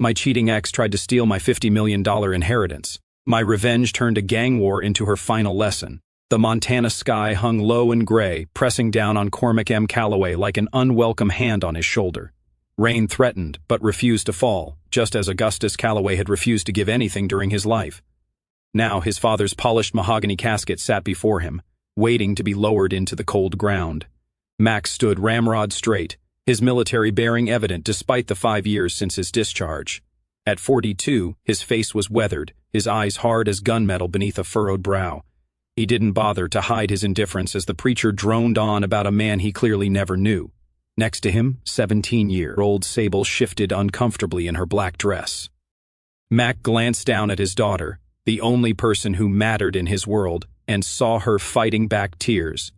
My cheating ex tried to steal my $50 million inheritance. My revenge turned a gang war into her final lesson. The Montana sky hung low and gray, pressing down on Cormac M. Calloway like an unwelcome hand on his shoulder. Rain threatened, but refused to fall, just as Augustus Calloway had refused to give anything during his life. Now his father's polished mahogany casket sat before him, waiting to be lowered into the cold ground. Max stood ramrod straight, his military bearing evident despite the 5 years since his discharge. At 42, his face was weathered, his eyes hard as gunmetal beneath a furrowed brow. He didn't bother to hide his indifference as the preacher droned on about a man he clearly never knew. Next to him, 17-year-old Sable shifted uncomfortably in her black dress. Mac glanced down at his daughter, the only person who mattered in his world, and saw her fighting back tears.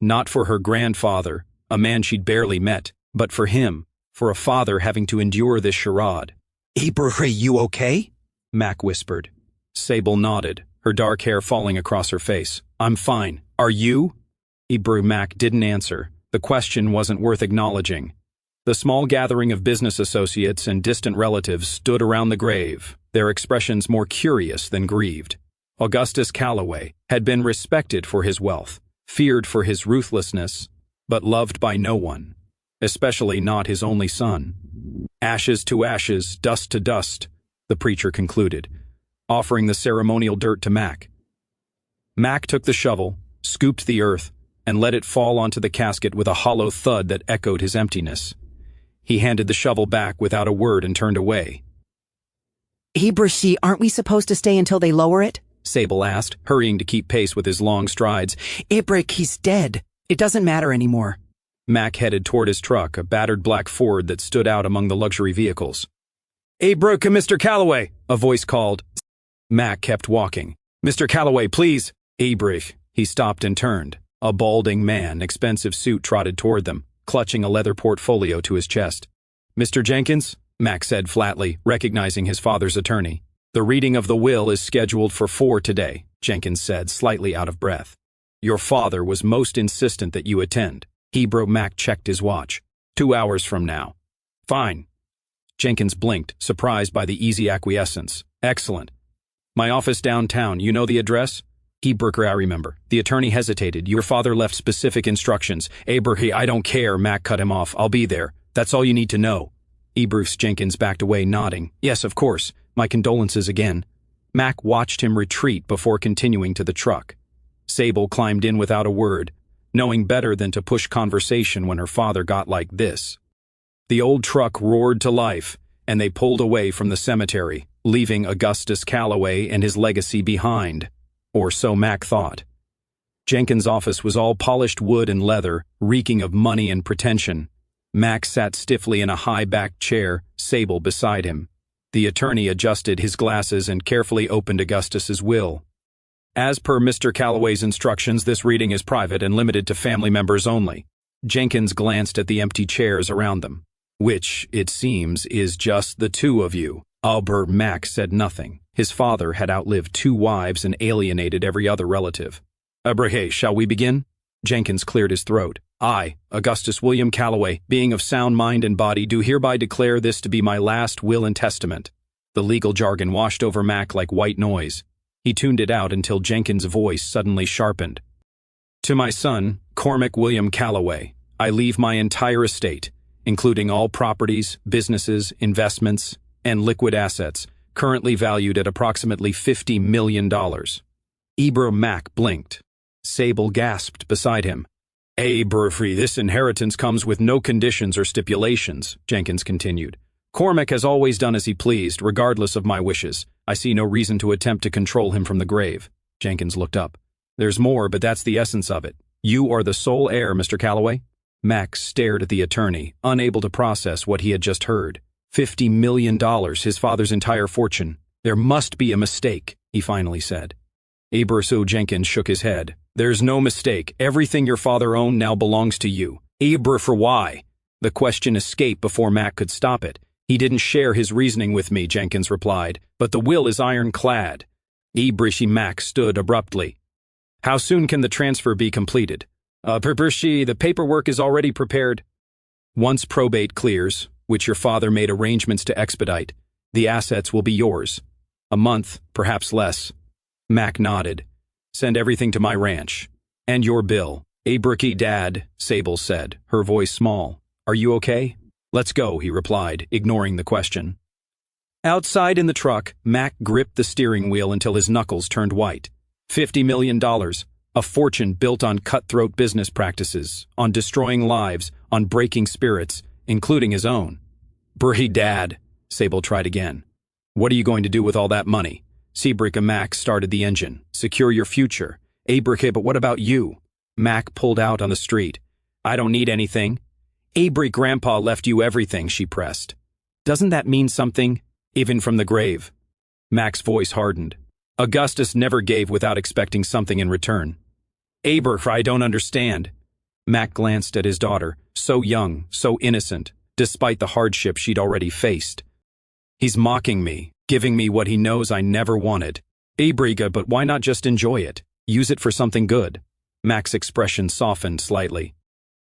Not for her grandfather, a man she'd barely met, but for him, for a father having to endure this charade. "Ibrahim, you okay?" Mac whispered. Sable nodded, her dark hair falling across her face. "I'm fine. Are you?" Mac didn't answer. The question wasn't worth acknowledging. The small gathering of business associates and distant relatives stood around the grave, their expressions more curious than grieved. Augustus Calloway had been respected for his wealth, feared for his ruthlessness, but loved by no one, especially not his only son. "Ashes to ashes, dust to dust," the preacher concluded, offering the ceremonial dirt to Mac. Mac took the shovel, scooped the earth, and let it fall onto the casket with a hollow thud that echoed his emptiness. He handed the shovel back without a word and turned away. "Ibrahim, aren't we supposed to stay until they lower it?" Sable asked, hurrying to keep pace with his long strides. "Ibrahim, he's dead. It doesn't matter anymore." Mac headed toward his truck, a battered black Ford that stood out among the luxury vehicles. "Ibrahim, Mr. Calloway," a voice called. Mac kept walking. "Mr. Calloway, please." Ibrahim. He stopped and turned. A balding man, expensive suit, trotted toward them, clutching a leather portfolio to his chest. "Mr. Jenkins," Mac said flatly, recognizing his father's attorney. "The reading of the will is scheduled for 4 today," Jenkins said, slightly out of breath. "Your father was most insistent that you attend." Mac checked his watch. 2 hours from now." "Fine." Jenkins blinked, surprised by the easy acquiescence. "Excellent. My office downtown, you know the address?" "I remember." The attorney hesitated. "Your father left specific instructions." "Ibrahim, I don't care," Mac cut him off. "I'll be there. That's all you need to know." Jenkins backed away, nodding. "Yes, of course. My condolences again." Mac watched him retreat before continuing to the truck. Sable climbed in without a word, knowing better than to push conversation when her father got like this. The old truck roared to life, and they pulled away from the cemetery, leaving Augustus Calloway and his legacy behind. Or so Mac thought. Jenkins' office was all polished wood and leather, reeking of money and pretension. Mac sat stiffly in a high-backed chair, Sable beside him. The attorney adjusted his glasses and carefully opened Augustus's will. "As per Mr. Calloway's instructions, this reading is private and limited to family members only." Jenkins glanced at the empty chairs around them. "Which, it seems, is just the 2 of you." Mac said nothing. His father had outlived 2 wives and alienated every other relative. "Ibrahim, shall we begin?" Jenkins cleared his throat. "I, Augustus William Calloway, being of sound mind and body, do hereby declare this to be my last will and testament." The legal jargon washed over Mac like white noise. He tuned it out until Jenkins' voice suddenly sharpened. "To my son, Cormac William Calloway, I leave my entire estate, including all properties, businesses, investments, and liquid assets, currently valued at approximately $50 million. Mac blinked. Sable gasped beside him. "Ibrahim, this inheritance comes with no conditions or stipulations," Jenkins continued. "Cormac has always done as he pleased, regardless of my wishes. I see no reason to attempt to control him from the grave." Jenkins looked up. "There's more, but that's the essence of it. You are the sole heir, Mr. Calloway." Max stared at the attorney, unable to process what he had just heard. $50 million, his father's entire fortune. "There must be a mistake," he finally said. Jenkins shook his head. "There's no mistake. Everything your father owned now belongs to you." "For why?" The question escaped before Mac could stop it. "He didn't share his reasoning with me," Jenkins replied, "but the will is ironclad." Mac stood abruptly. "How soon can the transfer be completed?" The paperwork is already prepared." "Once probate clears, which your father made arrangements to expedite, The assets will be yours. A month, perhaps less. Mac nodded. Send everything to my ranch. And your bill. Abraham, Dad, Sable said, her voice small. Are you okay? Let's go, he replied, ignoring the question. Outside in the truck, Mac gripped the steering wheel until his knuckles turned white. $50 million. A fortune built on cutthroat business practices, on destroying lives, on breaking spirits, including his own. Bree, Dad, Sable tried again. What are you going to do with all that money? Seabrick and Mac started the engine. Secure your future. Abraham, but what about you? Mac pulled out on the street. I don't need anything. Abraham, Grandpa left you everything, she pressed. Doesn't that mean something? Even from the grave. Mac's voice hardened. Augustus never gave without expecting something in return. Abraham, I don't understand. Mac glanced at his daughter, so young, so innocent, despite the hardship she'd already faced. He's mocking me, giving me what he knows I never wanted. Abraham, but why not just enjoy it? Use it for something good. Mac's expression softened slightly.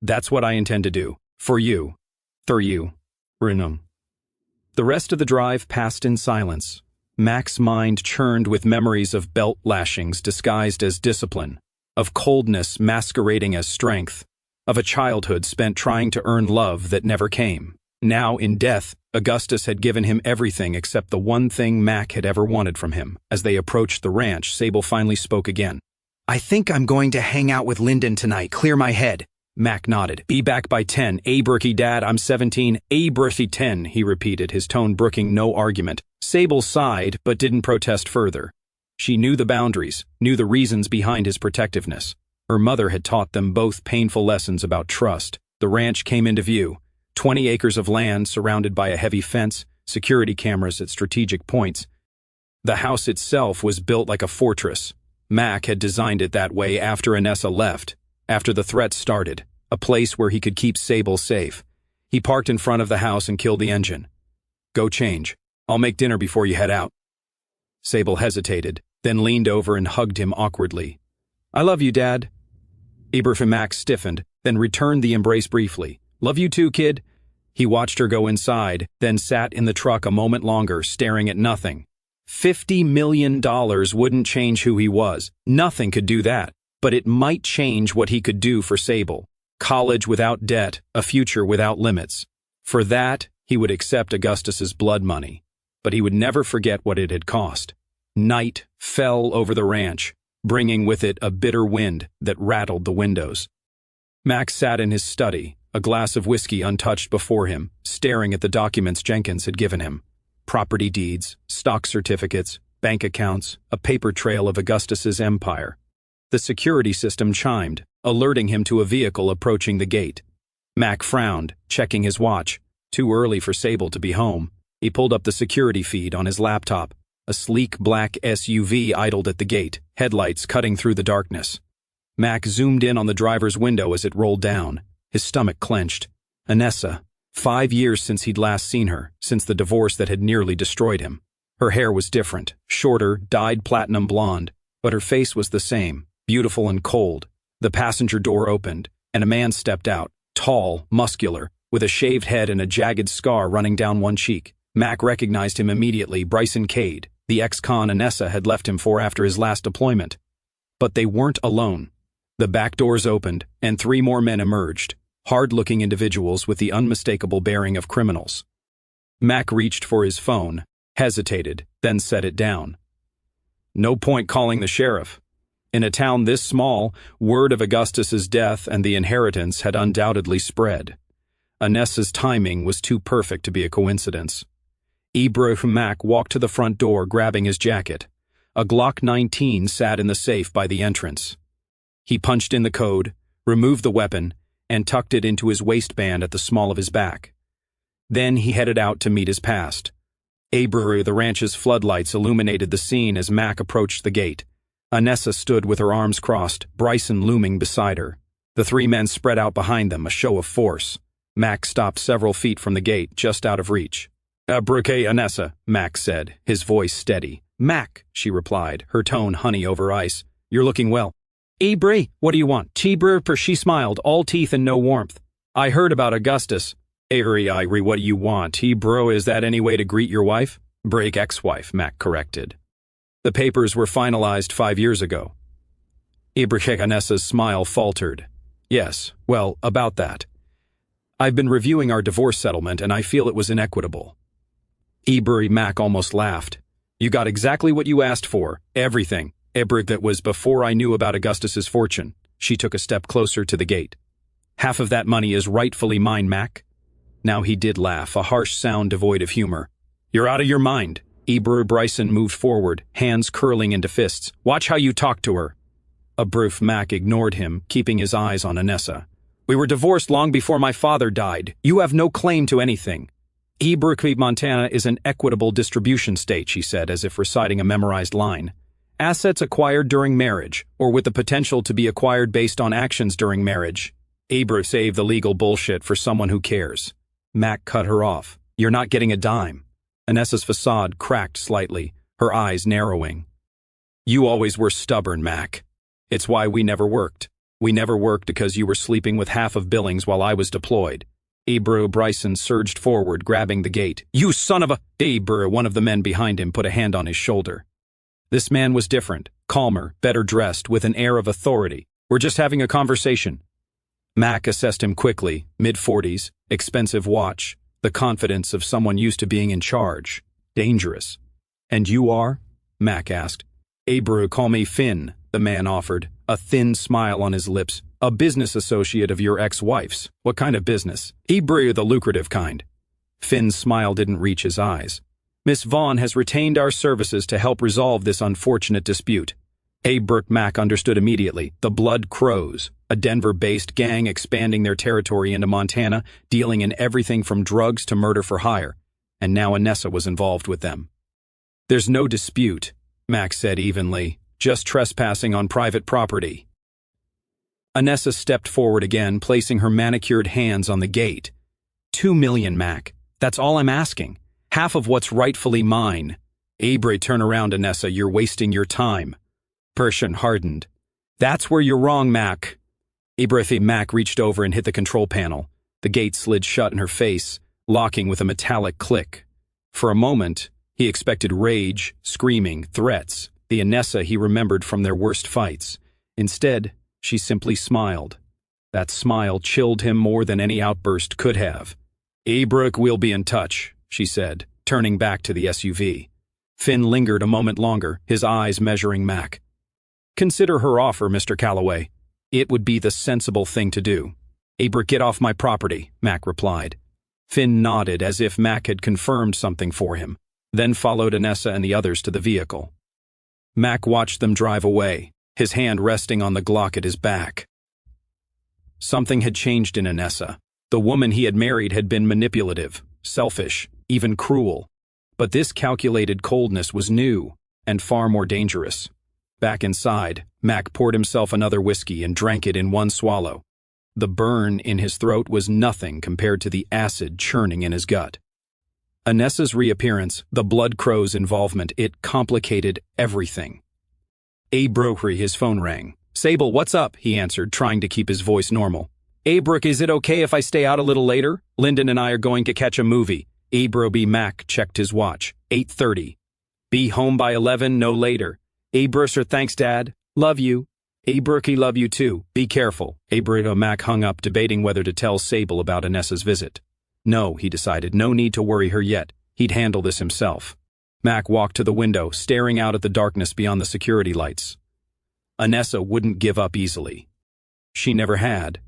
That's what I intend to do. For you. For you. Renum. The rest of the drive passed in silence. Mac's mind churned with memories of belt lashings disguised as discipline, of coldness masquerading as strength, of a childhood spent trying to earn love that never came. Now, in death, Augustus had given him everything except the one thing Mac had ever wanted from him. As they approached the ranch, Sable finally spoke again. I think I'm going to hang out with Lyndon tonight, clear my head. Mac nodded. Be back by 10. Abraham, Dad, I'm 17. Abraham, 10, he repeated, his tone brooking no argument. Sable sighed, but didn't protest further. She knew the boundaries, knew the reasons behind his protectiveness. Her mother had taught them both painful lessons about trust. The ranch came into view. 20 acres of land surrounded by a heavy fence, security cameras at strategic points. The house itself was built like a fortress. Mac had designed it that way after Anessa left, after the threat started, a place where he could keep Sable safe. He parked in front of the house and killed the engine. Go change. I'll make dinner before you head out. Sable hesitated, then leaned over and hugged him awkwardly. I love you, Dad. Abraham Mac stiffened, then returned the embrace briefly. Love you too, kid. He watched her go inside, then sat in the truck a moment longer, staring at nothing. $50 million wouldn't change who he was. Nothing could do that. But it might change what he could do for Sable. College without debt, a future without limits. For that, he would accept Augustus's blood money. But he would never forget what it had cost. Night fell over the ranch, bringing with it a bitter wind that rattled the windows. Max sat in his study, a glass of whiskey untouched before him, staring at the documents Jenkins had given him. Property deeds, stock certificates, bank accounts, a paper trail of Augustus's empire. The security system chimed, alerting him to a vehicle approaching the gate. Mac frowned, checking his watch. Too early for Sable to be home. He pulled up the security feed on his laptop. A sleek black SUV idled at the gate, headlights cutting through the darkness. Mac zoomed in on the driver's window as it rolled down. His stomach clenched. Anessa. 5 years since he'd last seen her, since the divorce that had nearly destroyed him. Her hair was different, shorter, dyed platinum blonde, but her face was the same, beautiful and cold. The passenger door opened, and a man stepped out, tall, muscular, with a shaved head and a jagged scar running down one cheek. Mac recognized him immediately, Bryson Cade, the ex-con Anessa had left him for after his last deployment. But they weren't alone. The back doors opened, and 3 more men emerged, hard-looking individuals with the unmistakable bearing of criminals. Mac reached for his phone, hesitated, then set it down. No point calling the sheriff. In a town this small, word of Augustus's death and the inheritance had undoubtedly spread. Anessa's timing was too perfect to be a coincidence. Abraham Mac walked to the front door, grabbing his jacket. A Glock 19 sat in the safe by the entrance. He punched in the code, removed the weapon, and tucked it into his waistband at the small of his back. Then he headed out to meet his past. Abraham, the ranch's floodlights illuminated the scene as Mac approached the gate. Anessa stood with her arms crossed, Bryson looming beside her. The 3 men spread out behind them, a show of force. Mac stopped several feet from the gate, just out of reach. Abraham, Anessa, Mac said, his voice steady. Mac, she replied, her tone honey over ice. You're looking well. Abraham, what do you want? Abraham, she smiled, all teeth and no warmth. I heard about Augustus. Abraham, what do you want? Abraham, is that any way to greet your wife? Break ex-wife, Mac corrected. The papers were finalized 5 years ago. Anessa's smile faltered. Yes, well, about that. I've been reviewing our divorce settlement and I feel it was inequitable. Mac almost laughed. You got exactly what you asked for, everything. That was before I knew about Augustus's fortune. She took a step closer to the gate. Half of that money is rightfully mine, Mac. Now he did laugh, a harsh sound devoid of humor. You're out of your mind. Bryson moved forward, hands curling into fists. Watch how you talk to her. Mac ignored him, keeping his eyes on Anessa. We were divorced long before my father died. You have no claim to anything. Montana is an equitable distribution state, she said, as if reciting a memorized line. Assets acquired during marriage, or with the potential to be acquired based on actions during marriage. Save the legal bullshit for someone who cares. Mac cut her off. You're not getting a dime. Anessa's facade cracked slightly, her eyes narrowing. You always were stubborn, Mac. It's why we never worked. We never worked because you were sleeping with half of Billings while I was deployed. Bryson surged forward, grabbing the gate. You son of a... One of the men behind him put a hand on his shoulder. This man was different, calmer, better dressed, with an air of authority. We're just having a conversation. Mac assessed him quickly, mid-40s, expensive watch, the confidence of someone used to being in charge. Dangerous. And you are? Mac asked. Call me Finn, the man offered, a thin smile on his lips. A business associate of your ex-wife's. What kind of business? The lucrative kind. Finn's smile didn't reach his eyes. Miss Vaughn has retained our services to help resolve this unfortunate dispute. Mac understood immediately. The Blood Crows, a Denver-based gang expanding their territory into Montana, dealing in everything from drugs to murder for hire. And now Anessa was involved with them. There's no dispute, Mac said evenly. Just trespassing on private property. Anessa stepped forward again, placing her manicured hands on the gate. $2 million, Mac. That's all I'm asking. Half of what's rightfully mine. Turn around, Anessa. You're wasting your time. Persian hardened. That's where you're wrong, Mac. Mac reached over and hit the control panel. The gate slid shut in her face, locking with a metallic click. For a moment, he expected rage, screaming, threats, the Anessa he remembered from their worst fights. Instead, she simply smiled. That smile chilled him more than any outburst could have. We'll be in touch, she said, turning back to the SUV. Finn lingered a moment longer, his eyes measuring Mac. Consider her offer, Mr. Calloway. It would be the sensible thing to do. Get off my property, Mac replied. Finn nodded as if Mac had confirmed something for him, then followed Anessa and the others to the vehicle. Mac watched them drive away, his hand resting on the Glock at his back. Something had changed in Anessa. The woman he had married had been manipulative, selfish, even cruel. But this calculated coldness was new and far more dangerous. Back inside, Mac poured himself another whiskey and drank it in one swallow. The burn in his throat was nothing compared to the acid churning in his gut. Anessa's reappearance, the Blood Crow's involvement, it complicated everything. His phone rang. Sable, what's up? He answered, trying to keep his voice normal. Is it okay if I stay out a little later? Lyndon and I are going to catch a movie. Mac checked his watch. 8:30. Be home by 11, no later. Sir, thanks, Dad. Love you. Love you too. Be careful. Mac hung up, debating whether to tell Sable about Anessa's visit. No, he decided, no need to worry her yet. He'd handle this himself. Mac walked to the window, staring out at the darkness beyond the security lights. Anessa wouldn't give up easily. She never had.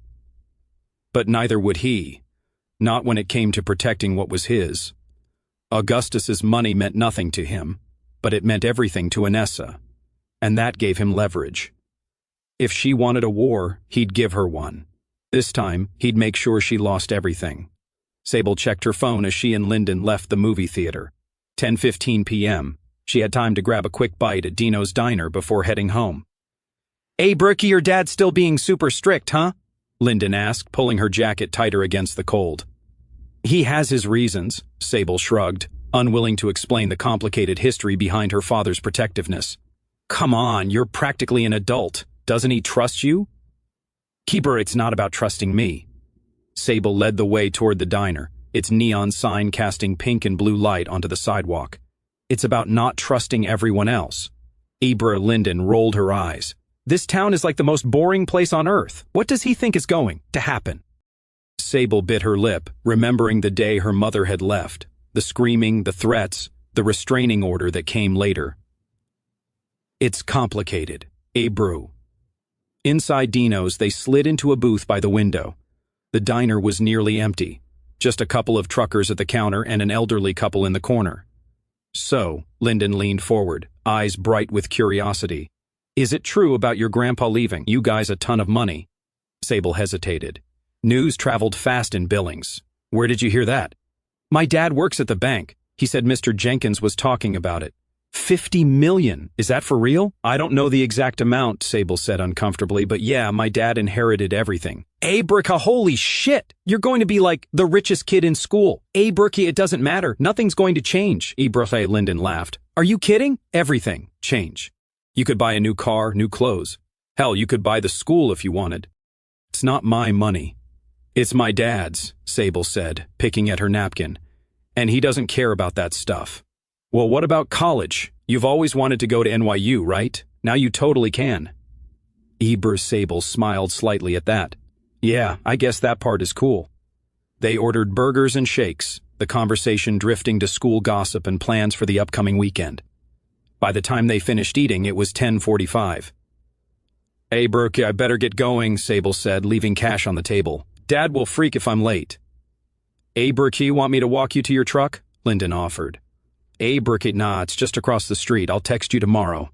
But neither would he. Not when it came to protecting what was his. Augustus's money meant nothing to him, but it meant everything to Anessa. And that gave him leverage. If she wanted a war, he'd give her one. This time, he'd make sure she lost everything. Sable checked her phone as she and Lyndon left the movie theater. 10:15 p.m. She had time to grab a quick bite at Dino's diner before heading home. Your dad's still being super strict, huh? Lyndon asked, pulling her jacket tighter against the cold. He has his reasons, Sable shrugged, unwilling to explain the complicated history behind her father's protectiveness. Come on, you're practically an adult. Doesn't he trust you? It's not about trusting me. Sable led the way toward the diner, its neon sign casting pink and blue light onto the sidewalk. It's about not trusting everyone else. Ibra Linden rolled her eyes. This town is like the most boring place on earth. What does he think is going to happen? Sable bit her lip, remembering the day her mother had left. The screaming, the threats, the restraining order that came later. It's complicated. Abru. Inside Dino's, they slid into a booth by the window. The diner was nearly empty. Just a couple of truckers at the counter and an elderly couple in the corner. So, Linden leaned forward, eyes bright with curiosity. Is it true about your grandpa leaving you guys a ton of money? Sable hesitated. News traveled fast in Billings. Where did you hear that? My dad works at the bank. He said Mr. Jenkins was talking about it. 50 million. Is that for real? I don't know the exact amount, Sable said uncomfortably, but yeah, my dad inherited everything. Abrica, holy shit! You're going to be like the richest kid in school. Abrica, it doesn't matter. Nothing's going to change. Ibrahim Linden laughed. Are you kidding? Everything. Change. You could buy a new car, new clothes. Hell, you could buy the school if you wanted. It's not my money. It's my dad's, Sable said, picking at her napkin. And he doesn't care about that stuff. Well, what about college? You've always wanted to go to NYU, right? Now you totally can. Eber Sable smiled slightly at that. Yeah, I guess that part is cool. They ordered burgers and shakes, the conversation drifting to school gossip and plans for the upcoming weekend. By the time they finished eating, it was 10:45. Hey, Brooke, I better get going, Sable said, leaving cash on the table. Dad will freak if I'm late. Hey, Brooke, want me to walk you to your truck? Linden offered. Hey, Brooke, nah, it's just across the street. I'll text you tomorrow.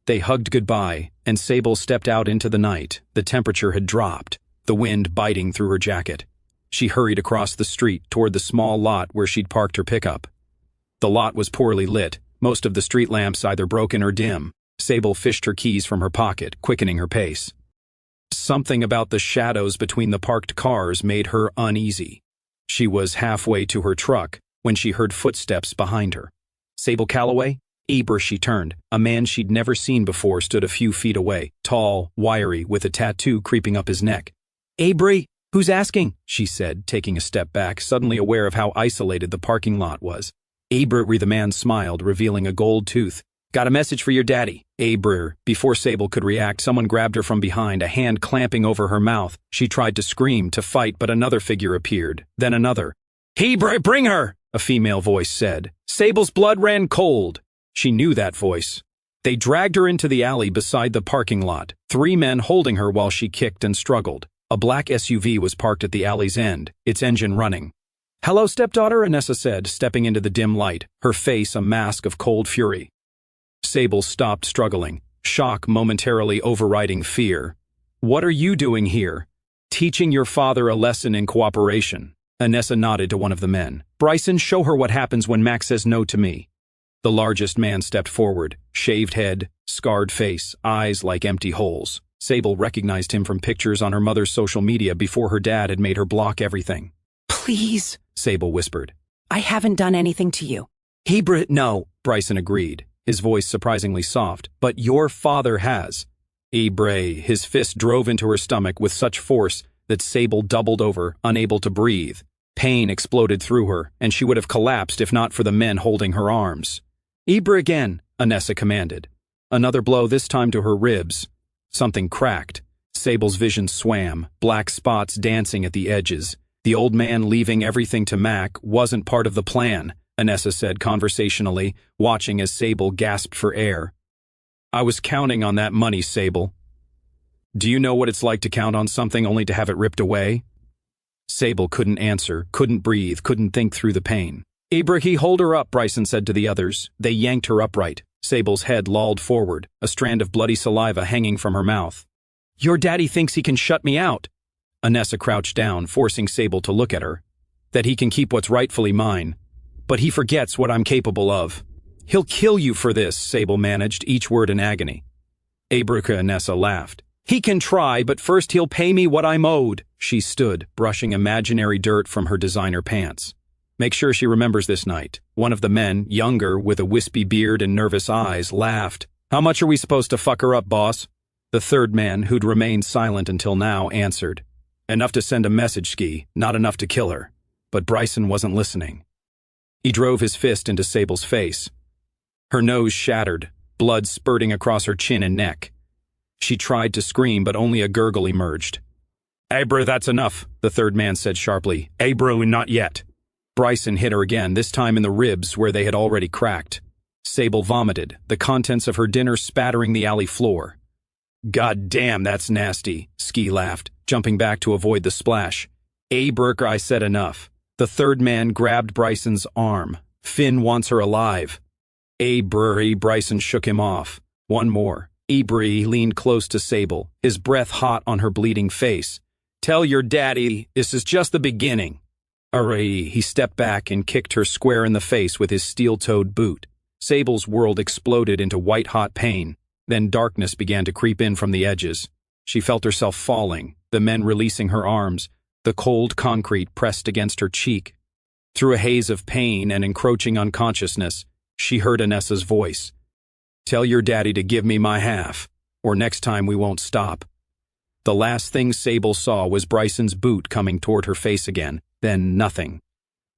They hugged goodbye, and Sable stepped out into the night. The temperature had dropped, the wind biting through her jacket. She hurried across the street toward the small lot where she'd parked her pickup. The lot was poorly lit, most of the street lamps either broken or dim. Sable fished her keys from her pocket, quickening her pace. Something about the shadows between the parked cars made her uneasy. She was halfway to her truck when she heard footsteps behind her. Sable Calloway? Eber, she turned. A man she'd never seen before stood a few feet away, tall, wiry, with a tattoo creeping up his neck. Abri, who's asking? She said, taking a step back, suddenly aware of how isolated the parking lot was. Abri, the man smiled, revealing a gold tooth. Got a message for your daddy. Abri. Before Sable could react, someone grabbed her from behind, a hand clamping over her mouth. She tried to scream, to fight, but another figure appeared. Then another. Abri, bring her! A female voice said. Sable's blood ran cold. She knew that voice. They dragged her into the alley beside the parking lot, 3 men holding her while she kicked and struggled. A black SUV was parked at the alley's end, its engine running. Hello, stepdaughter, Anessa said, stepping into the dim light, her face a mask of cold fury. Sable stopped struggling, shock momentarily overriding fear. What are you doing here? Teaching your father a lesson in cooperation. Anessa nodded to one of the men. Bryson, show her what happens when Max says no to me. The largest man stepped forward, shaved head, scarred face, eyes like empty holes. Sable recognized him from pictures on her mother's social media before her dad had made her block everything. Please, Sable whispered. I haven't done anything to you. Hebrew, no, Bryson agreed, his voice surprisingly soft. But your father has. Ebre, his fist drove into her stomach with such force that Sable doubled over, unable to breathe. Pain exploded through her, and she would have collapsed if not for the men holding her arms. Eber again, Anessa commanded. Another blow, this time to her ribs. Something cracked. Sable's vision swam, black spots dancing at the edges. The old man leaving everything to Mac wasn't part of the plan, Anessa said conversationally, watching as Sable gasped for air. I was counting on that money, Sable. Do you know what it's like to count on something only to have it ripped away? Sable couldn't answer, couldn't breathe, couldn't think through the pain. Ibrahim, hold her up, Bryson said to the others. They yanked her upright. Sable's head lolled forward, a strand of bloody saliva hanging from her mouth. Your daddy thinks he can shut me out. Anessa crouched down, forcing Sable to look at her. That he can keep what's rightfully mine. But he forgets what I'm capable of. He'll kill you for this, Sable managed, each word in agony. Abrica Anessa laughed. He can try, but first he'll pay me what I'm owed. She stood, brushing imaginary dirt from her designer pants. Make sure she remembers this night. One of the men, younger, with a wispy beard and nervous eyes, laughed. How much are we supposed to fuck her up, boss? The third man, who'd remained silent until now, answered. Enough to send a message, Ski, not enough to kill her. But Bryson wasn't listening. He drove his fist into Sable's face. Her nose shattered, blood spurting across her chin and neck. She tried to scream, but only a gurgle emerged. "Abra, that's enough," the third man said sharply. "Abra, not yet." Bryson hit her again, this time in the ribs where they had already cracked. Sable vomited, the contents of her dinner spattering the alley floor. "God damn, that's nasty," Ski laughed, jumping back to avoid the splash. "Abra, I said enough." The third man grabbed Bryson's arm. "Finn wants her alive." "Abra," Bryson shook him off. "One more." Abra leaned close to Sable, his breath hot on her bleeding face. "Tell your daddy, this is just the beginning." Array, he stepped back and kicked her square in the face with his steel-toed boot. Sable's world exploded into white-hot pain. Then darkness began to creep in from the edges. She felt herself falling, the men releasing her arms, the cold concrete pressed against her cheek. Through a haze of pain and encroaching unconsciousness, she heard Anessa's voice. "Tell your daddy to give me my half, or next time we won't stop." The last thing Sable saw was Bryson's boot coming toward her face again, then nothing.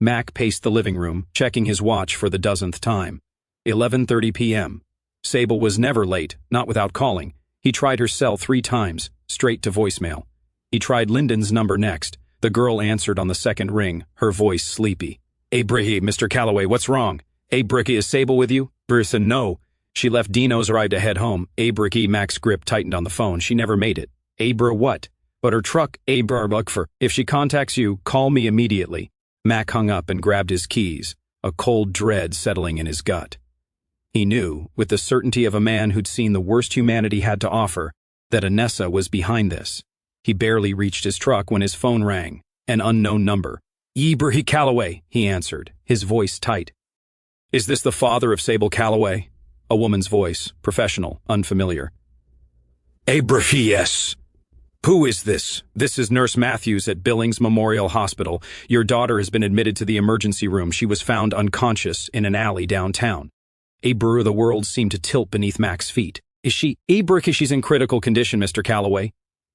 Mac paced the living room, checking his watch for the dozenth time. 11:30 p.m. Sable was never late, not without calling. He tried her cell 3 times, straight to voicemail. He tried Lyndon's number next. The girl answered on the second ring, her voice sleepy. "Abraham, Mr. Calloway, what's wrong?" "Abraham, is Sable with you?" Bryson, "No. She left Dino's ride to head home." Abraham, Mac's grip tightened on the phone. "She never made it." "Abra what?" "But her truck, Abra, look for. If she contacts you, call me immediately." Mac hung up and grabbed his keys, a cold dread settling in his gut. He knew, with the certainty of a man who'd seen the worst humanity had to offer, that Anessa was behind this. He barely reached his truck when his phone rang, an unknown number. "Abraham Calloway," he answered, his voice tight. "Is this the father of Sable Calloway?" A woman's voice, professional, unfamiliar. "Abraham, yes." "Who is this?" "This is Nurse Matthews at Billings Memorial Hospital. Your daughter has been admitted to the emergency room. She was found unconscious in an alley downtown." The world seemed to tilt beneath Mac's feet. "Is she?" "She's in critical condition, Mr. Calloway.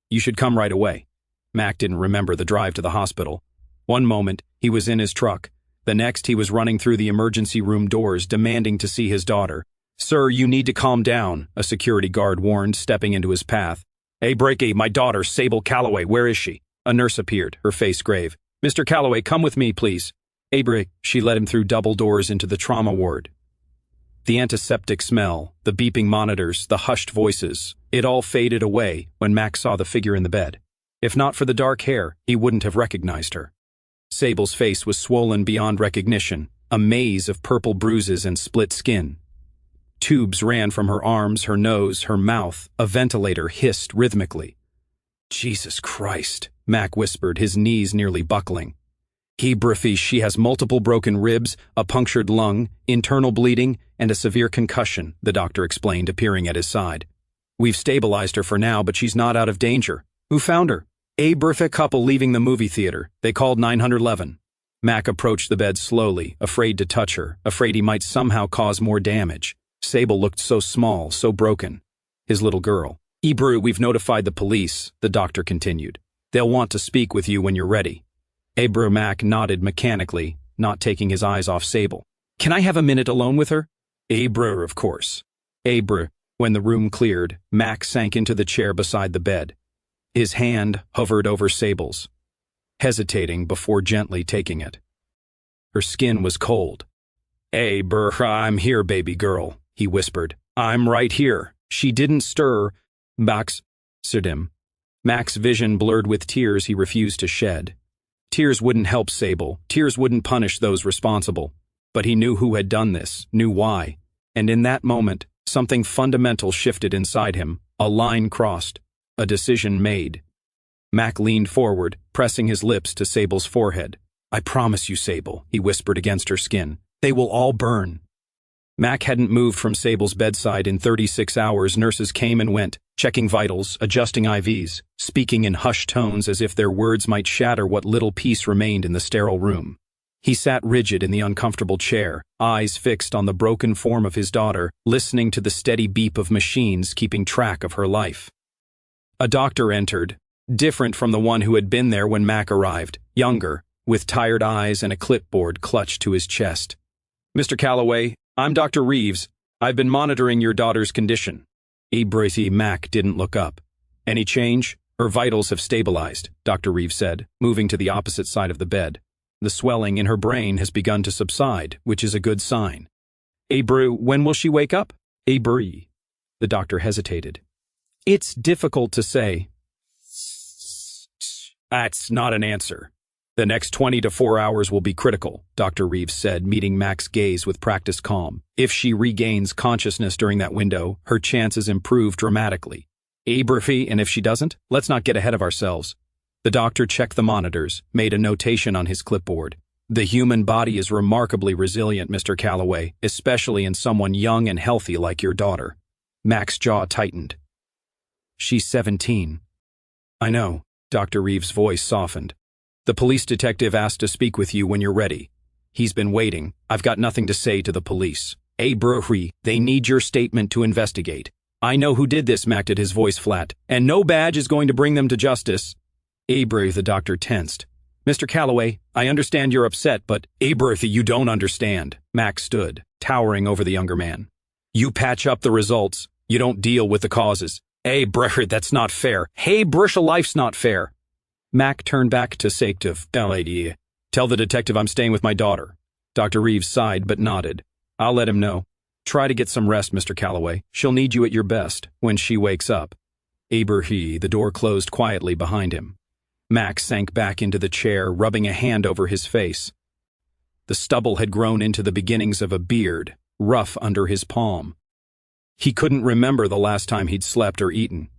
You should come right away." Mac didn't remember the drive to the hospital. One moment, he was in his truck. The next, he was running through the emergency room doors, demanding to see his daughter. "Sir, you need to calm down," a security guard warned, stepping into his path. "Breaky, my daughter, Sable Calloway, where is she?" A nurse appeared, her face grave. "Mr. Calloway, come with me, please." She led him through double doors into the trauma ward. The antiseptic smell, the beeping monitors, the hushed voices, it all faded away when Mac saw the figure in the bed. If not for the dark hair, he wouldn't have recognized her. Sable's face was swollen beyond recognition, a maze of purple bruises and split skin. Tubes ran from her arms, her nose, her mouth. A ventilator hissed rhythmically. "Jesus Christ," Mac whispered, his knees nearly buckling. She has multiple broken ribs, a punctured lung, internal bleeding, and a severe concussion," the doctor explained, appearing at his side. "We've stabilized her for now, but she's not out of danger." "Who found her?" "A birthday couple leaving the movie theater. They called 911. Mac approached the bed slowly, afraid to touch her, afraid he might somehow cause more damage. Sable looked so small, so broken. His little girl. "We've notified the police," the doctor continued. "They'll want to speak with you when you're ready." Mac nodded mechanically, not taking his eyes off Sable. "Can I have a minute alone with her?" "Of course." When the room cleared, Mac sank into the chair beside the bed. His hand hovered over Sable's, hesitating before gently taking it. Her skin was cold. "I'm here, baby girl," he whispered. "I'm right here." She didn't stir. Max said him. Mac's vision blurred with tears he refused to shed. Tears wouldn't help Sable. Tears wouldn't punish those responsible. But he knew who had done this, knew why. And in that moment, something fundamental shifted inside him. A line crossed. A decision made. Mac leaned forward, pressing his lips to Sable's forehead. "I promise you, Sable," he whispered against her skin. "They will all burn." Mac hadn't moved from Sable's bedside in 36 hours. Nurses came and went, checking vitals, adjusting IVs, speaking in hushed tones as if their words might shatter what little peace remained in the sterile room. He sat rigid in the uncomfortable chair, eyes fixed on the broken form of his daughter, listening to the steady beep of machines keeping track of her life. A doctor entered, different from the one who had been there when Mac arrived, younger, with tired eyes and a clipboard clutched to his chest. Mr. Calloway, I'm Dr. Reeves. I've been monitoring your daughter's condition. Abraham Mack didn't look up. Any change? Her vitals have stabilized, Dr. Reeves said, moving to the opposite side of the bed. The swelling in her brain has begun to subside, which is a good sign. When will she wake up? The doctor hesitated. It's difficult to say. That's not an answer. The next 20 to 4 hours will be critical, Dr. Reeves said, meeting Mac's gaze with practiced calm. If she regains consciousness during that window, her chances improve dramatically. And if she doesn't, let's not get ahead of ourselves. The doctor checked the monitors, made a notation on his clipboard. The human body is remarkably resilient, Mr. Calloway, especially in someone young and healthy like your daughter. Mac's jaw tightened. She's 17. I know, Dr. Reeves' voice softened. The police detective asked to speak with you when you're ready. He's been waiting. I've got nothing to say to the police. They need your statement to investigate. I know who did this, Mac did, his voice flat, and no badge is going to bring them to justice. The doctor tensed. Mr. Calloway, I understand you're upset, but you don't understand. Mac stood, towering over the younger man. You patch up the results. You don't deal with the causes. That's not fair. Life's not fair. Mac turned back to Saketiv. Tell the detective I'm staying with my daughter. Dr. Reeves sighed but nodded. I'll let him know. Try to get some rest, Mr. Calloway. She'll need you at your best when she wakes up. The door closed quietly behind him. Mac sank back into the chair, rubbing a hand over his face. The stubble had grown into the beginnings of a beard, rough under his palm. He couldn't remember the last time he'd slept or eaten.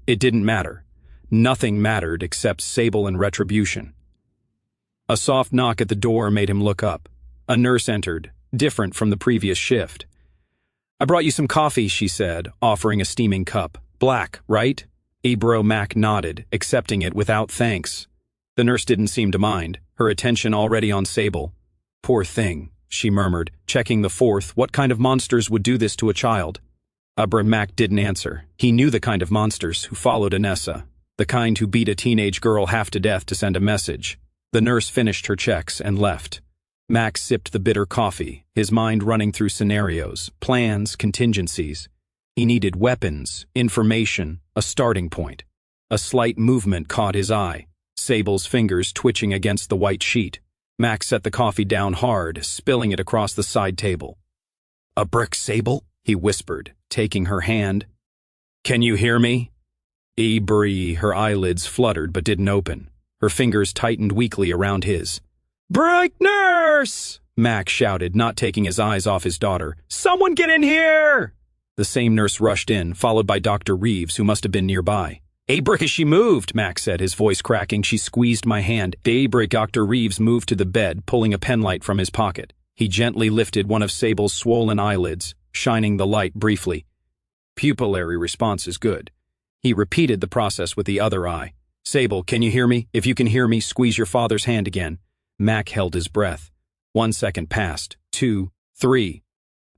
It didn't matter. Nothing mattered except Sable and retribution. A soft knock at the door made him look up. A nurse entered, different from the previous shift. I brought you some coffee, she said, offering a steaming cup. Black, right? Mac nodded, accepting it without thanks. The nurse didn't seem to mind, her attention already on Sable. Poor thing, she murmured, checking the fourth. What kind of monsters would do this to a child? Mac didn't answer. He knew the kind of monsters who followed Anessa, the kind who beat a teenage girl half to death to send a message. The nurse finished her checks and left. Mac sipped the bitter coffee, his mind running through scenarios, plans, contingencies. He needed weapons, information, a starting point. A slight movement caught his eye, Sable's fingers twitching against the white sheet. Mac set the coffee down hard, spilling it across the side table. A brick, Sable? He whispered, taking her hand. Can you hear me? Her eyelids fluttered but didn't open. Her fingers tightened weakly around his. Break, nurse! Mac shouted, not taking his eyes off his daughter. Someone get in here! The same nurse rushed in, followed by Dr. Reeves, who must have been nearby. As she moved, Mac said, his voice cracking. She squeezed my hand. Dr. Reeves moved to the bed, pulling a penlight from his pocket. He gently lifted one of Sable's swollen eyelids, shining the light briefly. Pupillary response is good. He repeated the process with the other eye. Sable, can you hear me? If you can hear me, squeeze your father's hand again. Mac held his breath. 1 second passed. 2, 3.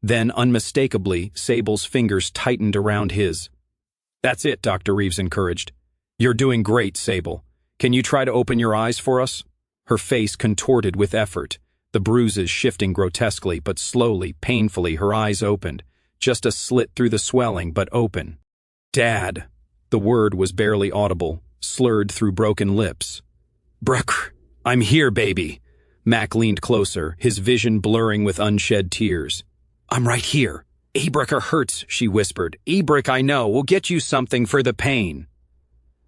Then, unmistakably, Sable's fingers tightened around his. That's it, Dr. Reeves encouraged. You're doing great, Sable. Can you try to open your eyes for us? Her face contorted with effort, the bruises shifting grotesquely, but slowly, painfully, her eyes opened. Just a slit through the swelling, but open. Dad. The word was barely audible, slurred through broken lips. Brooke, I'm here, baby. Mac leaned closer, his vision blurring with unshed tears. I'm right here. Abricker hurts, she whispered. I know. We'll get you something for the pain.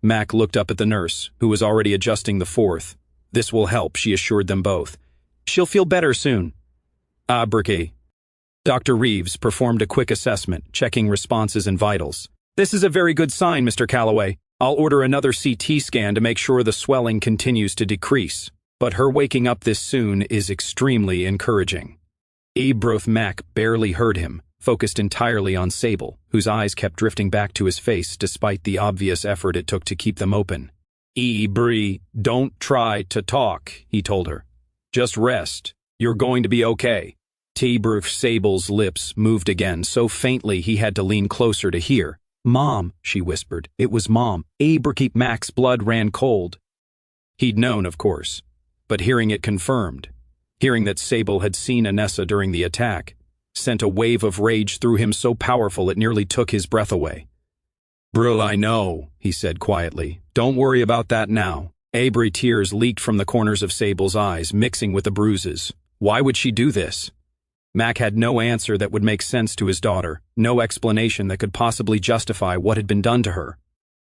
Mac looked up at the nurse, who was already adjusting the fourth. This will help, she assured them both. She'll feel better soon. Dr. Reeves performed a quick assessment, checking responses and vitals. This is a very good sign, Mr. Calloway. I'll order another CT scan to make sure the swelling continues to decrease. But her waking up this soon is extremely encouraging. Mac barely heard him, focused entirely on Sable, whose eyes kept drifting back to his face despite the obvious effort it took to keep them open. Don't try to talk, he told her. Just rest. You're going to be okay. Sable's lips moved again, so faintly he had to lean closer to hear. Mom, she whispered. It was Mom. Mac's blood ran cold. He'd known, of course, but hearing it confirmed. Hearing that Sable had seen Anessa during the attack sent a wave of rage through him so powerful it nearly took his breath away. "Bro, I know," he said quietly. "Don't worry about that now." Abry tears leaked from the corners of Sable's eyes, mixing with the bruises. Why would she do this? Mac had no answer that would make sense to his daughter, no explanation that could possibly justify what had been done to her.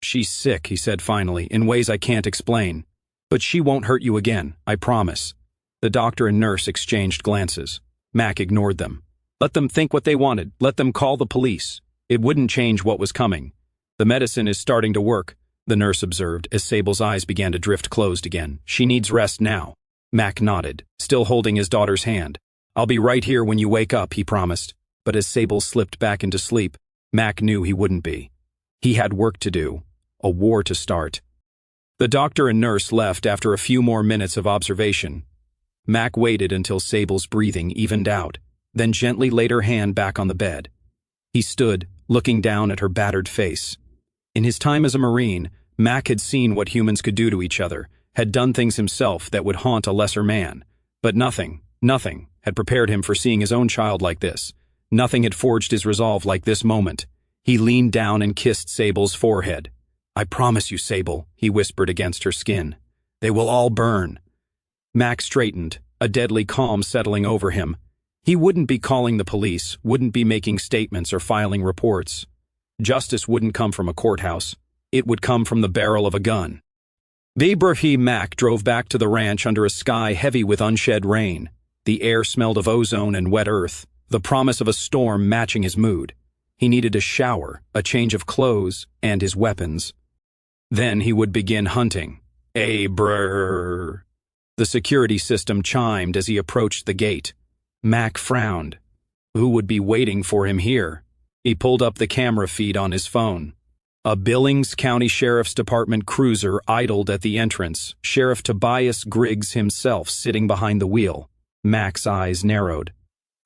"She's sick," he said finally, "in ways I can't explain. But she won't hurt you again, I promise." The doctor and nurse exchanged glances. Mac ignored them. Let them think what they wanted. Let them call the police. It wouldn't change what was coming. "The medicine is starting to work," the nurse observed as Sable's eyes began to drift closed again. "She needs rest now." Mac nodded, still holding his daughter's hand. "I'll be right here when you wake up," he promised. But as Sable slipped back into sleep, Mac knew he wouldn't be. He had work to do, a war to start. The doctor and nurse left after a few more minutes of observation. Mac waited until Sable's breathing evened out, then gently laid her hand back on the bed. He stood, looking down at her battered face. In his time as a Marine, Mac had seen what humans could do to each other, had done things himself that would haunt a lesser man. But nothing had prepared him for seeing his own child like this. Nothing had forged his resolve like this moment. He leaned down and kissed Sable's forehead. "I promise you, Sable," he whispered against her skin. "They will all burn." Mac straightened, a deadly calm settling over him. He wouldn't be calling the police, wouldn't be making statements or filing reports. Justice wouldn't come from a courthouse. It would come from the barrel of a gun. Mac drove back to the ranch under a sky heavy with unshed rain. The air smelled of ozone and wet earth, the promise of a storm matching his mood. He needed a shower, a change of clothes, and his weapons. Then he would begin hunting. The security system chimed as he approached the gate. Mac frowned. Who would be waiting for him here? He pulled up the camera feed on his phone. A Billings County Sheriff's Department cruiser idled at the entrance, Sheriff Tobias Griggs himself sitting behind the wheel. Mac's eyes narrowed.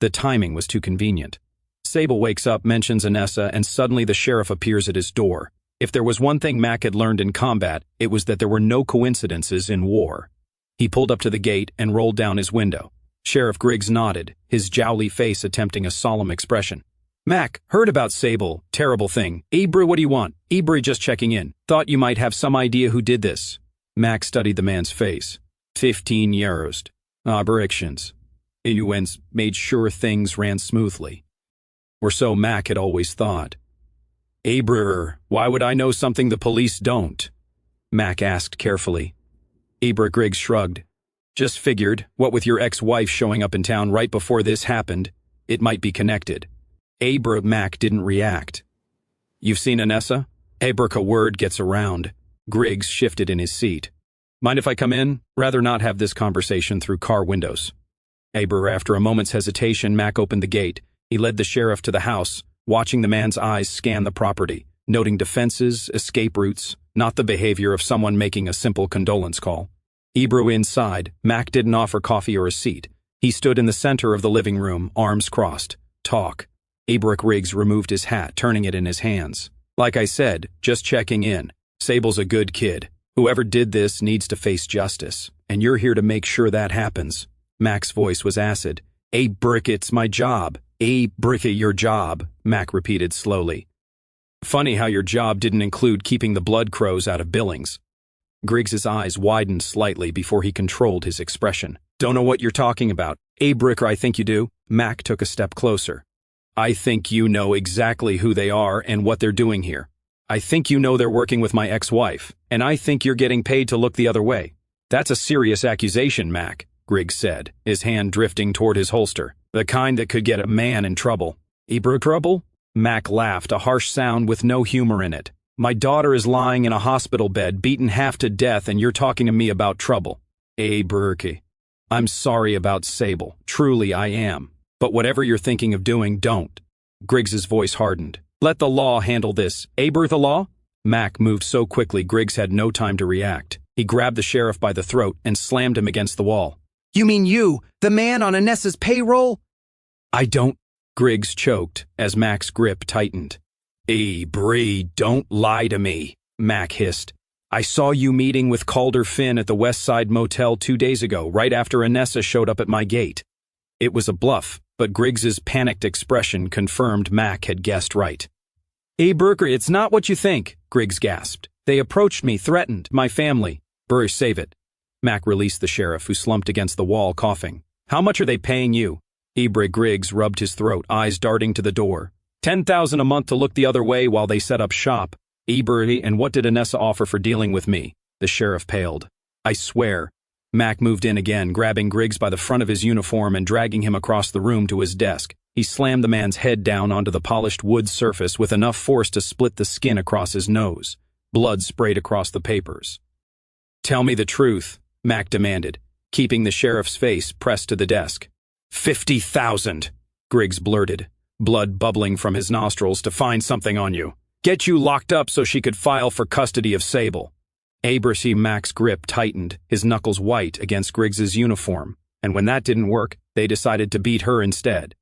The timing was too convenient. Sable wakes up, mentions Anessa, and suddenly the sheriff appears at his door. If there was one thing Mac had learned in combat, it was that there were no coincidences in war. He pulled up to the gate and rolled down his window. Sheriff Griggs nodded, his jowly face attempting a solemn expression. "Mac, heard about Sable, terrible thing. Abry, what do you want?" "Abry, just checking in. Thought you might have some idea who did this." Mac studied the man's face. 15 years. Aberrations. Ewan's made sure things ran smoothly. Or so Mac had always thought. "Abry, why would I know something the police don't?" Mac asked carefully. Abry Griggs shrugged. "Just figured, what with your ex-wife showing up in town right before this happened, it might be connected." Mac didn't react. "You've seen Anessa?" A word gets around. Griggs shifted in his seat. "Mind if I come in? Rather not have this conversation through car windows." After a moment's hesitation, Mac opened the gate. He led the sheriff to the house, watching the man's eyes scan the property, noting defenses, escape routes, not the behavior of someone making a simple condolence call. Inside, Mac didn't offer coffee or a seat. He stood in the center of the living room, arms crossed. "Talk." Griggs removed his hat, turning it in his hands. "Like I said, just checking in. Sable's a good kid. Whoever did this needs to face justice, and you're here to make sure that happens." Mac's voice was acid. "It's my job." Your job," Mac repeated slowly. "Funny how your job didn't include keeping the blood crows out of Billings." Griggs's eyes widened slightly before he controlled his expression. "Don't know what you're talking about." "I think you do." Mac took a step closer. "I think you know exactly who they are and what they're doing here. I think you know they're working with my ex-wife, and I think you're getting paid to look the other way." "That's a serious accusation, Mac," Griggs said, his hand drifting toward his holster. "The kind that could get a man in trouble." Trouble? Mac laughed, a harsh sound with no humor in it. "My daughter is lying in a hospital bed, beaten half to death, and you're talking to me about trouble." "I'm sorry about Sable. Truly I am. But whatever you're thinking of doing, don't." Griggs's voice hardened. "Let the law handle this." "The law?" Mac moved so quickly Griggs had no time to react. He grabbed the sheriff by the throat and slammed him against the wall. "You mean you, the man on Anessa's payroll?" "I don't," Griggs choked as Mac's grip tightened. "Don't lie to me," Mac hissed. I saw you meeting with Calder Finn at the West Side Motel 2 days ago, right after Anessa showed up at my gate. It was a bluff, but Griggs's panicked expression confirmed Mac had guessed right. Hey, Burker, it's not what you think, Griggs gasped. They approached me, threatened my family. Burr, save it. Mac released the sheriff, who slumped against the wall, coughing. How much are they paying you? Griggs rubbed his throat, eyes darting to the door. $10,000 a month to look the other way while they set up shop. And what did Anessa offer for dealing with me? The sheriff paled. I swear. Mac moved in again, grabbing Griggs by the front of his uniform and dragging him across the room to his desk. He slammed the man's head down onto the polished wood surface with enough force to split the skin across his nose. Blood sprayed across the papers. Tell me the truth, Mac demanded, keeping the sheriff's face pressed to the desk. 50,000, Griggs blurted, blood bubbling from his nostrils, to find something on you. Get you locked up so she could file for custody of Sable. Mac's grip tightened, his knuckles white against Griggs's uniform, and when that didn't work, they decided to beat her instead.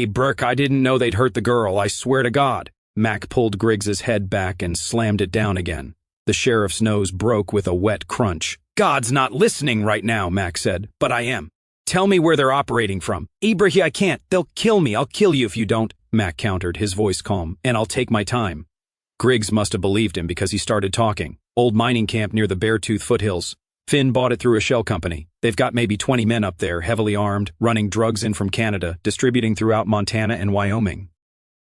Burke, I didn't know they'd hurt the girl, I swear to God. Mac pulled Griggs's head back and slammed it down again. The sheriff's nose broke with a wet crunch. God's not listening right now, Mac said, but I am. Tell me where they're operating from. I can't. They'll kill me. I'll kill you if you don't, Mac countered, his voice calm, and I'll take my time. Griggs must have believed him because he started talking. Old mining camp near the Beartooth foothills. Finn bought it through a shell company. They've got maybe 20 men up there, heavily armed, running drugs in from Canada, distributing throughout Montana and Wyoming.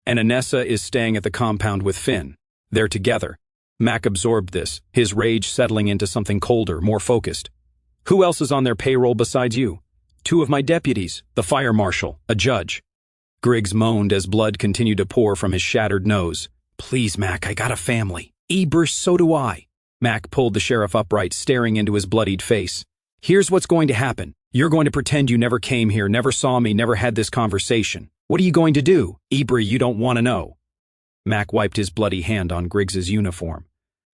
And Anessa is staying at the compound with Finn. They're together. Mac absorbed this, his rage settling into something colder, more focused. Who else is on their payroll besides you? 2 of my deputies, the fire marshal, a judge. Griggs moaned as blood continued to pour from his shattered nose. Please, Mac, I got a family. So do I. Mac pulled the sheriff upright, staring into his bloodied face. Here's what's going to happen. You're going to pretend you never came here, never saw me, never had this conversation. What are you going to do? You don't want to know. Mac wiped his bloody hand on Griggs's uniform.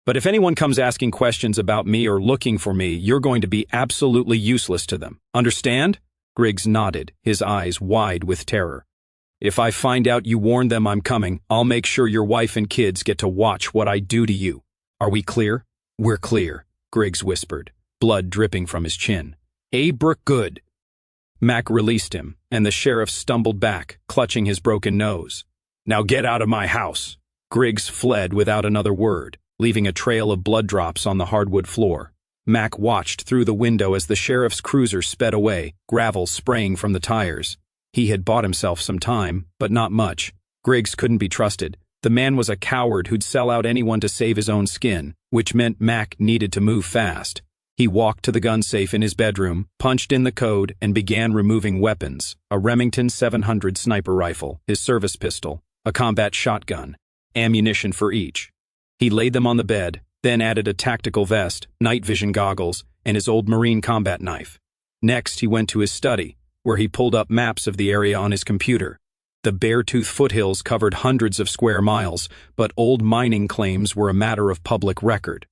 But if anyone comes asking questions about me or looking for me, you're going to be absolutely useless to them. Understand? Griggs nodded, his eyes wide with terror. If I find out you warned them I'm coming, I'll make sure your wife and kids get to watch what I do to you. Are we clear? We're clear, Griggs whispered, blood dripping from his chin. Brooke, good. Mac released him, and the sheriff stumbled back, clutching his broken nose. Now get out of my house. Griggs fled without another word, leaving a trail of blood drops on the hardwood floor. Mac watched through the window as the sheriff's cruiser sped away, gravel spraying from the tires. He had bought himself some time, but not much. Griggs couldn't be trusted. The man was a coward who'd sell out anyone to save his own skin, which meant Mac needed to move fast. He walked to the gun safe in his bedroom, punched in the code, and began removing weapons: a Remington 700 sniper rifle, his service pistol, a combat shotgun, ammunition for each. He laid them on the bed, then added a tactical vest, night vision goggles, and his old Marine combat knife. Next, he went to his study, where he pulled up maps of the area on his computer. The Beartooth foothills covered hundreds of square miles, but old mining claims were a matter of public record.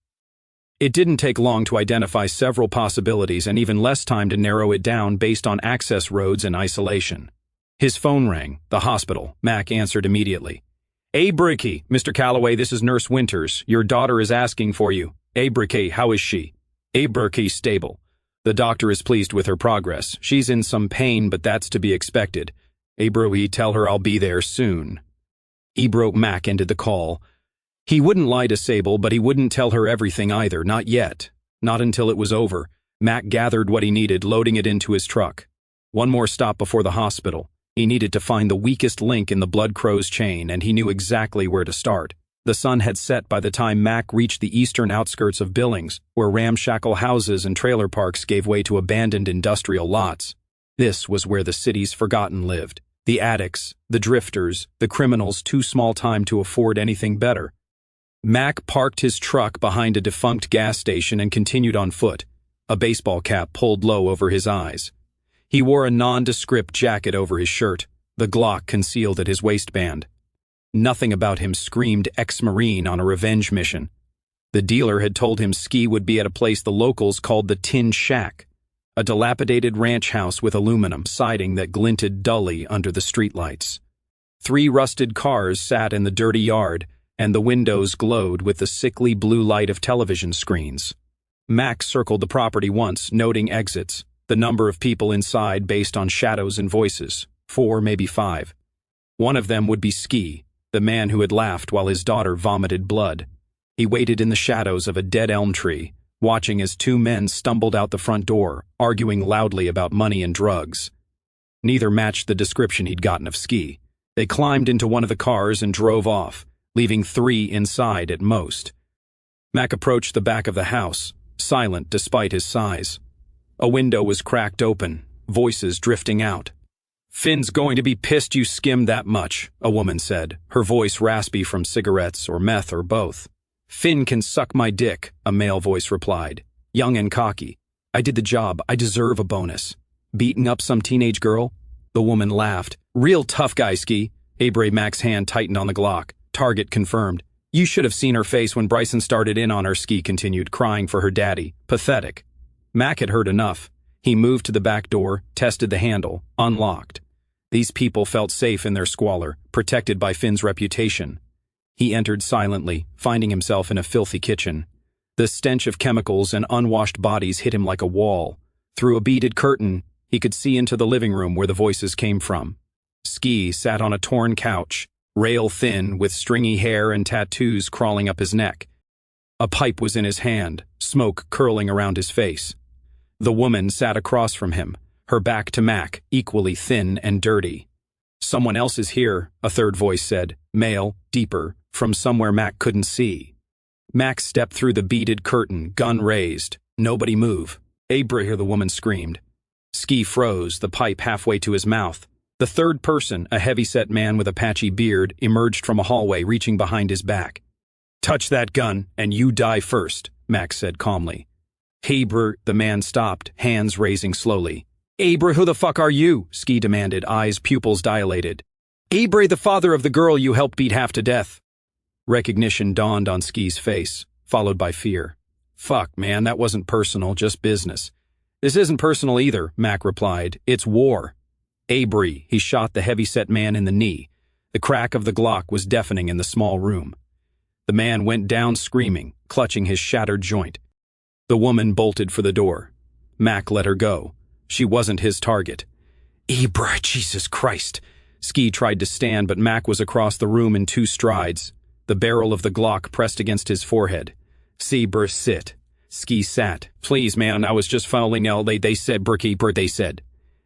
It didn't take long to identify several possibilities and even less time to narrow it down based on access roads and isolation. His phone rang. The hospital. Mac answered immediately. Bricky, Mr. Calloway, this is Nurse Winters. Your daughter is asking for you. Bricky, how is she? Bricky, stable. The doctor is pleased with her progress. She's in some pain, but that's to be expected. Tell her I'll be there soon. Mac ended the call. He wouldn't lie to Sable, but he wouldn't tell her everything either, not yet. Not until it was over. Mac gathered what he needed, loading it into his truck. One more stop before the hospital. He needed to find the weakest link in the Blood Crow's chain, and he knew exactly where to start. The sun had set by the time Mac reached the eastern outskirts of Billings, where ramshackle houses and trailer parks gave way to abandoned industrial lots. This was where the city's forgotten lived. The addicts, the drifters, the criminals too small time to afford anything better. Mac parked his truck behind a defunct gas station and continued on foot, a baseball cap pulled low over his eyes. He wore a nondescript jacket over his shirt, the Glock concealed at his waistband. Nothing about him screamed ex-Marine on a revenge mission. The dealer had told him Ski would be at a place the locals called the Tin Shack, a dilapidated ranch house with aluminum siding that glinted dully under the streetlights. 3 rusted cars sat in the dirty yard, and the windows glowed with the sickly blue light of television screens. Mac circled the property once, noting exits, the number of people inside based on shadows and voices, 4, maybe 5. One of them would be Ski, the man who had laughed while his daughter vomited blood. He waited in the shadows of a dead elm tree, watching as 2 men stumbled out the front door, arguing loudly about money and drugs. Neither matched the description he'd gotten of Ski. They climbed into one of the cars and drove off, leaving 3 inside at most. Mac approached the back of the house, silent despite his size. A window was cracked open, voices drifting out. "Finn's going to be pissed you skimmed that much," a woman said, her voice raspy from cigarettes or meth or both. "Finn can suck my dick," a male voice replied, young and cocky. "I did the job, I deserve a bonus." "Beating up some teenage girl?" The woman laughed. "Real tough guy, Ski." Mac's hand tightened on the Glock. Target confirmed. "You should have seen her face when Bryson started in on her," Ski continued, crying for her daddy. Pathetic. Mac had heard enough. He moved to the back door, tested the handle, unlocked. These people felt safe in their squalor, protected by Finn's reputation. He entered silently, finding himself in a filthy kitchen. The stench of chemicals and unwashed bodies hit him like a wall. Through a beaded curtain, he could see into the living room where the voices came from. Ski sat on a torn couch, rail thin, with stringy hair and tattoos crawling up his neck. A pipe was in his hand, smoke curling around his face. The woman sat across from him, her back to Mac, equally thin and dirty. "Someone else is here," a third voice said, male, deeper, from somewhere Mac couldn't see. Mac stepped through the beaded curtain, gun raised. "Nobody move." "Abraham," the woman screamed. Ski froze, the pipe halfway to his mouth. The third person, a heavy-set man with a patchy beard, emerged from a hallway, reaching behind his back. "Touch that gun, and you die first," Max said calmly. "Abra," the man stopped, hands raising slowly. "Abra, who the fuck are you?" Ski demanded, eyes pupils dilated. "Abra, the father of the girl you helped beat half to death." Recognition dawned on Ski's face, followed by fear. "Fuck, man, that wasn't personal, just business." "This isn't personal either," Mac replied. "It's war." "Abra," he shot the heavy-set man in the knee. The crack of the Glock was deafening in the small room. The man went down screaming, clutching his shattered joint. The woman bolted for the door. Mac let her go. She wasn't his target. "Abra, Jesus Christ." Ski tried to stand, but Mac was across the room in 2 strides. The barrel of the Glock pressed against his forehead. "Abra, sit." Ski sat. "Please, man, I was just following L. They said, Abra, they said."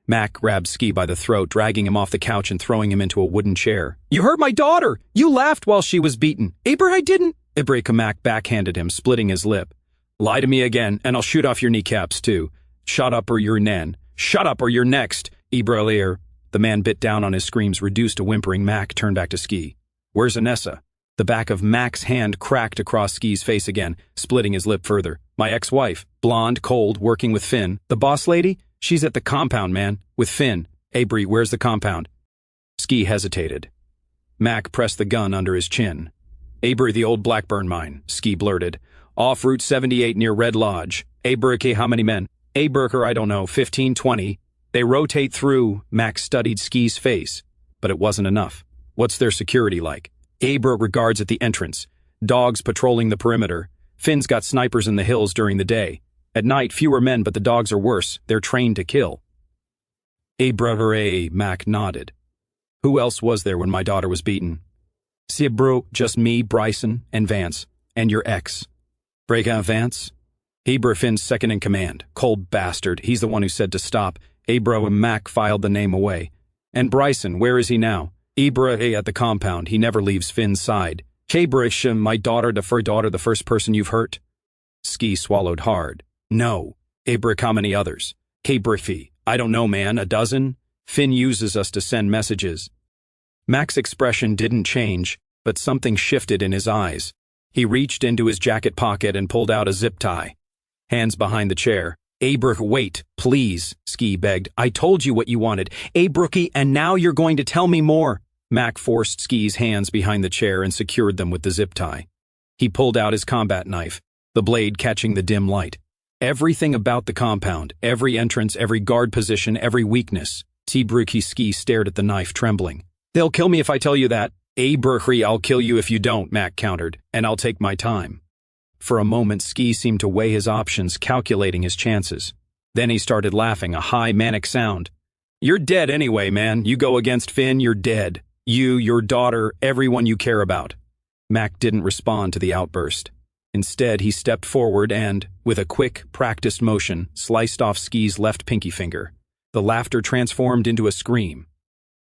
Mac grabbed Ski by the throat, dragging him off the couch and throwing him into a wooden chair. "You hurt my daughter! You laughed while she was beaten." "Abra, I didn't." Mac backhanded him, splitting his lip. "Lie to me again, and I'll shoot off your kneecaps, too. Shut up or you're nan. Shut up or you're next." "Abra." The man bit down on his screams, reduced to whimpering. Mac turned back to Ski. "Where's Anessa?" The back of Mac's hand cracked across Ski's face again, splitting his lip further. "My ex-wife. Blonde, cold, working with Finn." "The boss lady?" "She's at the compound, man. With Finn." "Abra, where's the compound?" Ski hesitated. Mac pressed the gun under his chin. "Abra, the old Blackburn mine," Ski blurted. "Off Route 78 near Red Lodge." "Abra, how many men?" "Abra, I don't know, 15, 20. They rotate through." Mac studied Ski's face, but it wasn't enough. "What's their security like?" "Abra regards at the entrance. Dogs patrolling the perimeter. Finn's got snipers in the hills during the day. At night, fewer men, but the dogs are worse. They're trained to kill." "Abra," Mac nodded. "Who else was there when my daughter was beaten?" "Bro, just me, Bryson, and Vance. And your ex." "Break out Vance?" "Abra, Finn's second in command. Cold bastard. He's the one who said to stop." Abra and Mac filed the name away. "And Bryson, where is he now?" "Abra, at the compound. He never leaves Finn's side." "Abra, my daughter, the first person you've hurt?" Ski swallowed hard. "No." "Abra, how many others?" "Abra, I don't know, man, a dozen? Finn uses us to send messages." Mac's expression didn't change, but something shifted in his eyes. He reached into his jacket pocket and pulled out a zip tie. Hands behind the chair. "Abra, wait, please," Ski begged. "I told you what you wanted. Brookie, and now you're going to tell me more." Mac forced Ski's hands behind the chair and secured them with the zip tie. He pulled out his combat knife, the blade catching the dim light. Everything about the compound, every entrance, every guard position, every weakness. Brookie. Ski stared at the knife, trembling. "They'll kill me if I tell you that." Brookery, I'll kill you if you don't, Mac countered, and I'll take my time. For a moment, Ski seemed to weigh his options, calculating his chances. Then he started laughing, a high, manic sound. You're dead anyway, man. You go against Finn, you're dead. You, your daughter, everyone you care about. Mac didn't respond to the outburst. Instead, he stepped forward and, with a quick, practiced motion, sliced off Ski's left pinky finger. The laughter transformed into a scream.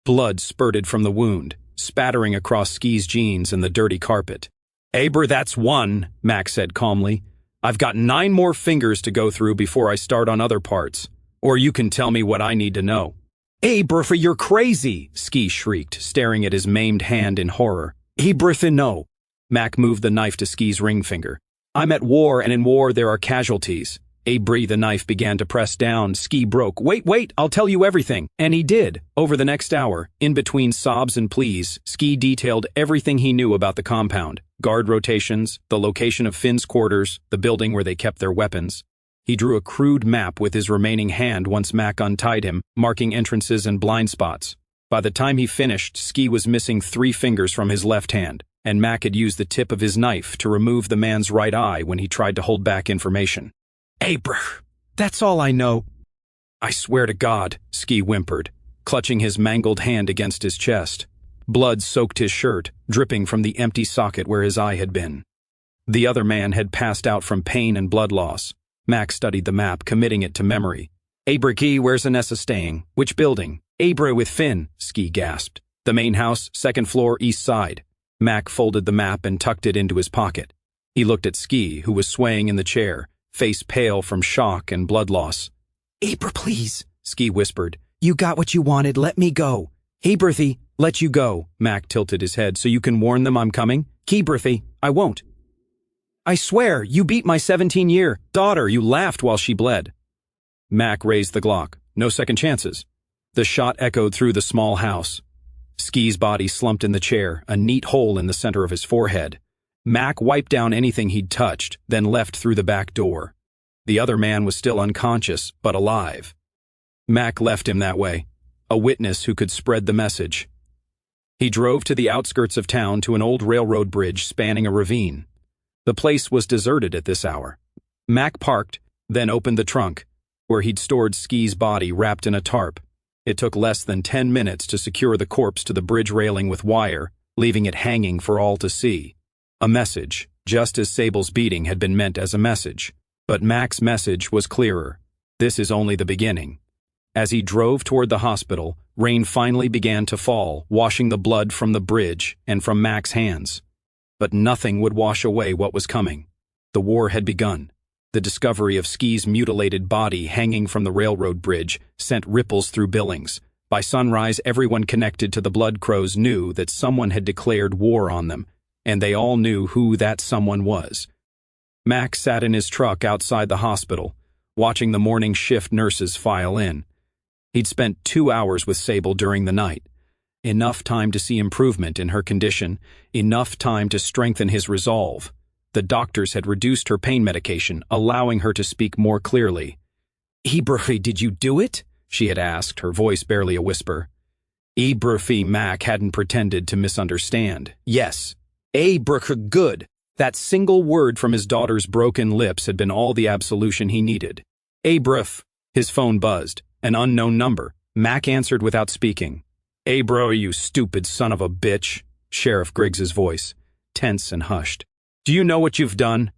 Blood spurted from the wound, spattering across Ski's jeans and the dirty carpet. Aber, that's one, Mac said calmly. I've got 9 more fingers to go through before I start on other parts. Or you can tell me what I need to know. Bertha, you're crazy, Ski shrieked, staring at his maimed hand in horror. Bertha, no. Mac moved the knife to Ski's ring finger. I'm at war, and in war there are casualties. The knife began to press down. Ski broke. Wait, I'll tell you everything. And he did. Over the next hour, in between sobs and pleas, Ski detailed everything he knew about the compound. Guard rotations, the location of Finn's quarters, the building where they kept their weapons. He drew a crude map with his remaining hand once Mac untied him, marking entrances and blind spots. By the time he finished, Ski was missing 3 fingers from his left hand, and Mac had used the tip of his knife to remove the man's right eye when he tried to hold back information. That's all I know. I swear to God, Ski whimpered, clutching his mangled hand against his chest. Blood soaked his shirt, dripping from the empty socket where his eye had been. The other man had passed out from pain and blood loss. Mac studied the map, committing it to memory. Key, where's Anessa staying? Which building? With Finn, Ski gasped. The main house, 2nd floor, east side. Mac folded the map and tucked it into his pocket. He looked at Ski, who was swaying in the chair, face pale from shock and blood loss. Please, Ski whispered. You got what you wanted, let me go. Berthy, let you go. Mac tilted his head. So you can warn them I'm coming? Berthy, I won't. I swear, you beat my 17-year daughter. You laughed while she bled. Mac raised the Glock. No second chances. The shot echoed through the small house. Ski's body slumped in the chair, a neat hole in the center of his forehead. Mac wiped down anything he'd touched, then left through the back door. The other man was still unconscious, but alive. Mac left him that way, a witness who could spread the message. He drove to the outskirts of town to an old railroad bridge spanning a ravine. The place was deserted at this hour. Mac parked, then opened the trunk, where he'd stored Ski's body wrapped in a tarp. It took less than 10 minutes to secure the corpse to the bridge railing with wire, leaving it hanging for all to see. A message, just as Sable's beating had been meant as a message. But Mac's message was clearer. This is only the beginning. As he drove toward the hospital, rain finally began to fall, washing the blood from the bridge and from Mac's hands. But nothing would wash away what was coming. The war had begun. The discovery of Ski's mutilated body hanging from the railroad bridge sent ripples through Billings. By sunrise, everyone connected to the Blood Crows knew that someone had declared war on them, and they all knew who that someone was. Mac sat in his truck outside the hospital, watching the morning shift nurses file in. He'd spent 2 hours with Sable during the night. Enough time to see improvement in her condition, enough time to strengthen his resolve. The doctors had reduced her pain medication, allowing her to speak more clearly. Did you do it? She had asked, her voice barely a whisper. Mac hadn't pretended to misunderstand. Yes. Good. That single word from his daughter's broken lips had been all the absolution he needed. His phone buzzed. An unknown number. Mac answered without speaking. You stupid son of a bitch, Sheriff Griggs's voice, tense and hushed. Do you know what you've done?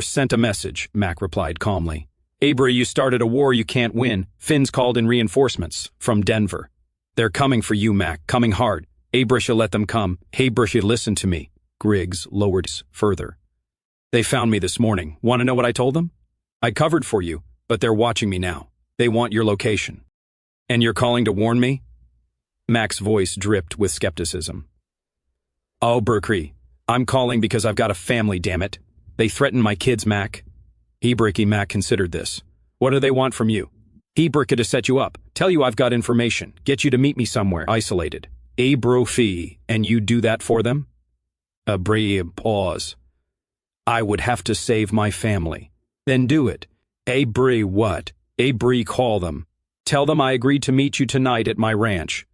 Sent a message, Mac replied calmly. You started a war you can't win. Finn's called in reinforcements from Denver. They're coming for you, Mac, coming hard. Should let them come. Should listen to me. Griggs lowered further. They found me this morning. Want to know what I told them? I covered for you, but they're watching me now. They want your location. And you're calling to warn me? Mac's voice dripped with skepticism. Oh, Berkey, I'm calling because I've got a family, damn it. They threaten my kids, Mac. Mac considered this. What do they want from you? To set you up, tell you I've got information, get you to meet me somewhere, isolated. And you do that for them? Pause. I would have to save my family. Then do it. What? Call them. Tell them I agreed to meet you tonight at my ranch.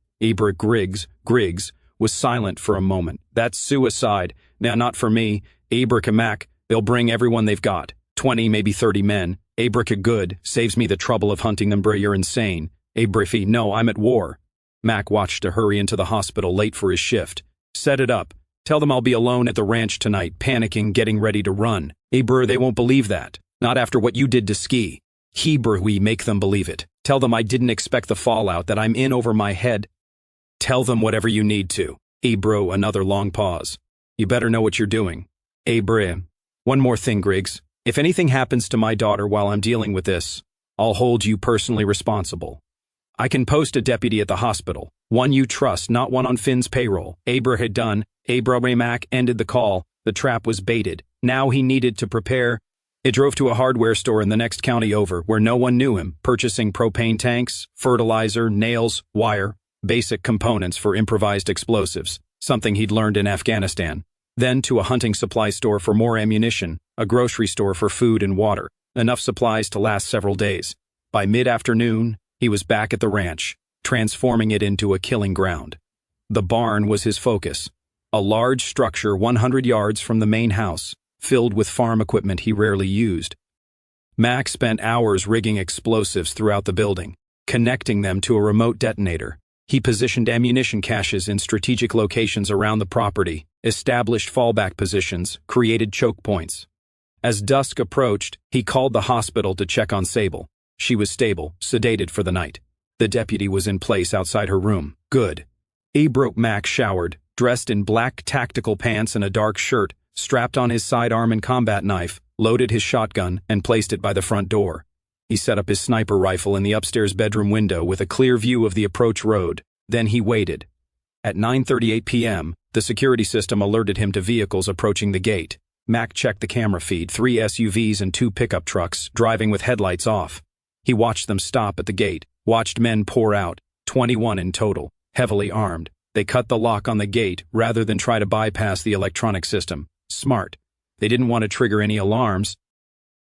Griggs, was silent for a moment. That's suicide. Now, not for me. Abrika Mac, they'll bring everyone they've got. 20, maybe 30 men. Abrika good, saves me the trouble of hunting them, bro, you're insane. Abrifi, no, I'm at war. Mac watched to hurry into the hospital late for his shift. Set it up. Tell them I'll be alone at the ranch tonight, panicking, getting ready to run. Bro, they won't believe that. Not after what you did to Ski. We make them believe it. Tell them I didn't expect the fallout, that I'm in over my head. Tell them whatever you need to. Bro, another long pause. You better know what you're doing. Bro. One more thing, Griggs. If anything happens to my daughter while I'm dealing with this, I'll hold you personally responsible. I can post a deputy at the hospital. One you trust, not one on Finn's payroll. Abra had done. Abra Mac ended the call. The trap was baited. Now he needed to prepare. It drove to a hardware store in the next county over, where no one knew him, purchasing propane tanks, fertilizer, nails, wire, basic components for improvised explosives, something he'd learned in Afghanistan. Then to a hunting supply store for more ammunition, a grocery store for food and water, enough supplies to last several days. By mid-afternoon, he was back at the ranch, transforming it into a killing ground. The barn was his focus, a large structure 100 yards from the main house, filled with farm equipment he rarely used. Mac spent hours rigging explosives throughout the building, connecting them to a remote detonator. He positioned ammunition caches in strategic locations around the property, established fallback positions, created choke points. As dusk approached, he called the hospital to check on Sable. She was stable, sedated for the night. The deputy was in place outside her room. Good. Mac showered, dressed in black tactical pants and a dark shirt, strapped on his sidearm and combat knife, loaded his shotgun, and placed it by the front door. He set up his sniper rifle in the upstairs bedroom window with a clear view of the approach road. Then he waited. At 9:38 p.m., the security system alerted him to vehicles approaching the gate. Mac checked the camera feed, 3 SUVs and 2 pickup trucks, driving with headlights off. He watched them stop at the gate, watched men pour out, 21 in total, heavily armed. They cut the lock on the gate rather than try to bypass the electronic system. Smart. They didn't want to trigger any alarms.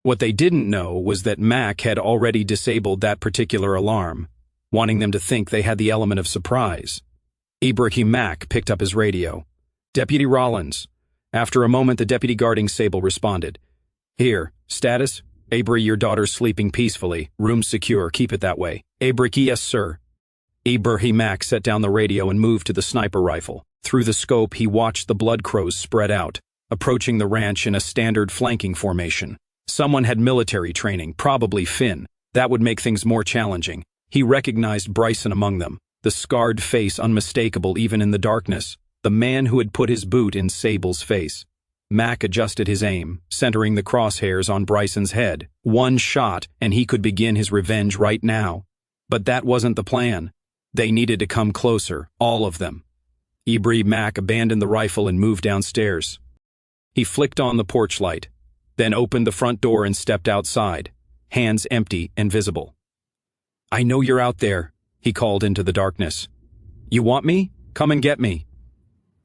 What they didn't know was that Mac had already disabled that particular alarm, wanting them to think they had the element of surprise. Ibrahim Mac picked up his radio. Deputy Rollins. After a moment, the deputy guarding Sable responded. Here, status? Your daughter's sleeping peacefully. Room secure, keep it that way. Yes, sir. Ibrahim Mac set down the radio and moved to the sniper rifle. Through the scope, he watched the blood crows spread out, approaching the ranch in a standard flanking formation. Someone had military training, probably Finn. That would make things more challenging. He recognized Bryson among them, the scarred face unmistakable even in the darkness, the man who had put his boot in Sable's face. Mac adjusted his aim, centering the crosshairs on Bryson's head. One shot, and he could begin his revenge right now. But that wasn't the plan. They needed to come closer, all of them. Mac abandoned the rifle and moved downstairs. He flicked on the porch light, then opened the front door and stepped outside, hands empty and visible. I know you're out there, he called into the darkness. You want me? Come and get me.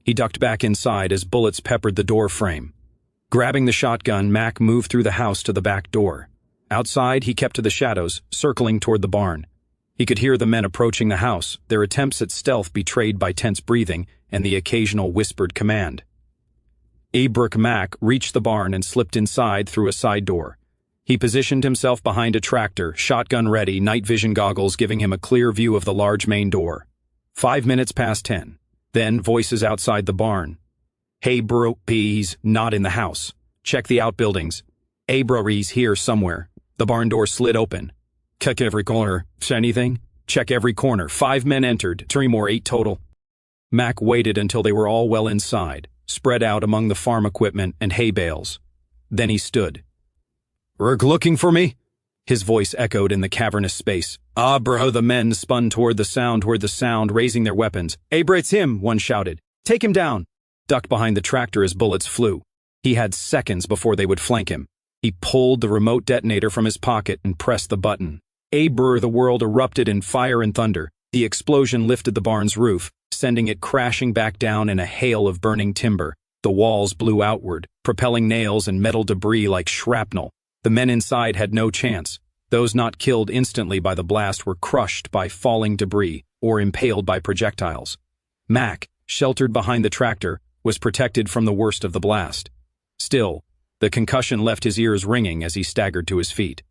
He ducked back inside as bullets peppered the door frame. Grabbing the shotgun, Mac moved through the house to the back door. Outside, he kept to the shadows, circling toward the barn. He could hear the men approaching the house, their attempts at stealth betrayed by tense breathing and the occasional whispered command. Mac reached the barn and slipped inside through a side door. He positioned himself behind a tractor, shotgun ready, night vision goggles giving him a clear view of the large main door. 5 minutes past 10. Then voices outside the barn. Hey bro, he's not in the house. Check the outbuildings. He's here somewhere. The barn door slid open. Check every corner. Anything? Check every corner. 5 men entered, 3 more, 8 total. Mac waited until they were all well inside, spread out among the farm equipment and hay bales. Then he stood. Looking for me? His voice echoed in the cavernous space. Bro, the men spun toward the sound, raising their weapons. It's him, one shouted. Take him down. Ducked behind the tractor as bullets flew. He had seconds before they would flank him. He pulled the remote detonator from his pocket and pressed the button. The world erupted in fire and thunder. The explosion lifted the barn's roof, sending it crashing back down in a hail of burning timber. The walls blew outward, propelling nails and metal debris like shrapnel. The men inside had no chance. Those not killed instantly by the blast were crushed by falling debris or impaled by projectiles. Mac, sheltered behind the tractor, was protected from the worst of the blast. Still, the concussion left his ears ringing as he staggered to his feet.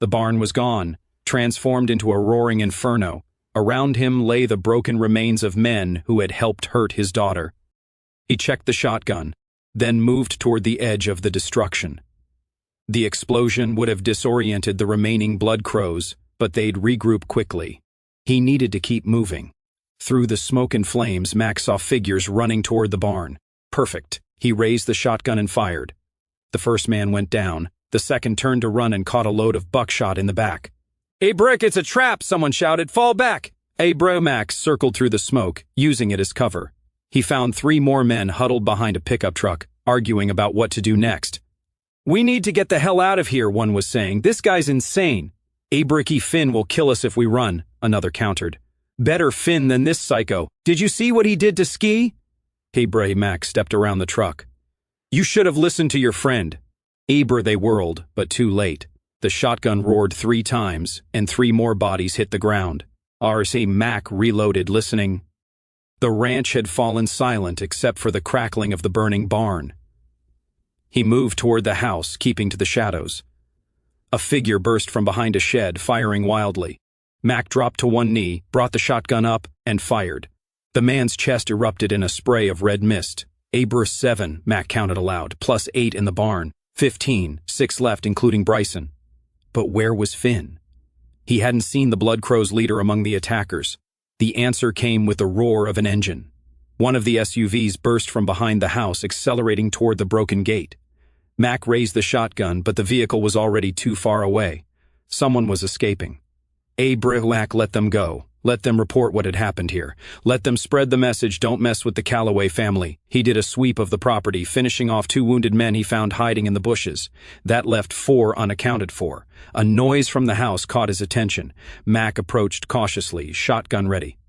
The barn was gone, transformed into a roaring inferno. Around him lay the broken remains of men who had helped hurt his daughter. He checked the shotgun, then moved toward the edge of the destruction. The explosion would have disoriented the remaining blood crows, but they'd regroup quickly. He needed to keep moving. Through the smoke and flames, Mac saw figures running toward the barn. Perfect. He raised the shotgun and fired. The first man went down. The second turned to run and caught a load of buckshot in the back. "Hey, Brick, it's a trap!" someone shouted. "Fall back!" Max circled through the smoke, using it as cover. He found 3 more men huddled behind a pickup truck, arguing about what to do next. "We need to get the hell out of here," one was saying. "This guy's insane." "Bricky Finn will kill us if we run," another countered. "Better Finn than this psycho. Did you see what he did to Ski?" Max stepped around the truck. "You should have listened to your friend." They whirled, but too late. The shotgun roared 3 times, and 3 more bodies hit the ground. Mac reloaded, listening. The ranch had fallen silent except for the crackling of the burning barn. He moved toward the house, keeping to the shadows. A figure burst from behind a shed, firing wildly. Mac dropped to one knee, brought the shotgun up, and fired. The man's chest erupted in a spray of red mist. 7, Mac counted aloud, plus 8 in the barn. 15, 6 left, including Bryson. But where was Finn? He hadn't seen the Blood Crow's leader among the attackers. The answer came with the roar of an engine. One of the SUVs burst from behind the house, accelerating toward the broken gate. Mac raised the shotgun, but the vehicle was already too far away. Someone was escaping. Mac let them go. Let them report what had happened here. Let them spread the message, don't mess with the Calloway family. He did a sweep of the property, finishing off 2 wounded men he found hiding in the bushes. That left 4 unaccounted for. A noise from the house caught his attention. Mac approached cautiously, shotgun ready.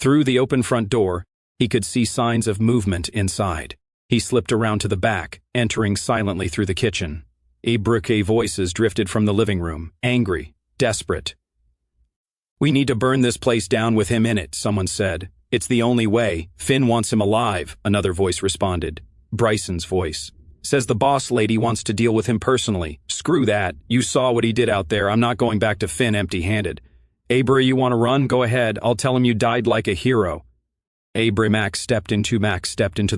Through the open front door, he could see signs of movement inside. He slipped around to the back, entering silently through the kitchen. Voices drifted from the living room, angry, desperate. "We need to burn this place down with him in it," someone said. "It's the only way. Finn wants him alive," another voice responded. Bryson's voice. "Says the boss lady wants to deal with him personally. Screw that. You saw what he did out there. I'm not going back to Finn empty-handed." You want to run? Go ahead. I'll tell him you died like a hero." Max stepped into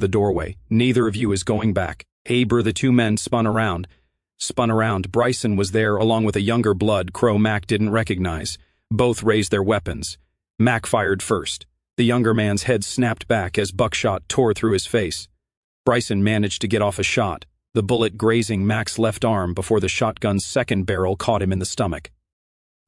the doorway. "Neither of you is going back." The 2 men spun around. Bryson was there along with a younger Blood Crow Mac didn't recognize. Both raised their weapons. Mac fired first. The younger man's head snapped back as buckshot tore through his face. Bryson managed to get off a shot, the bullet grazing Mac's left arm before the shotgun's second barrel caught him in the stomach.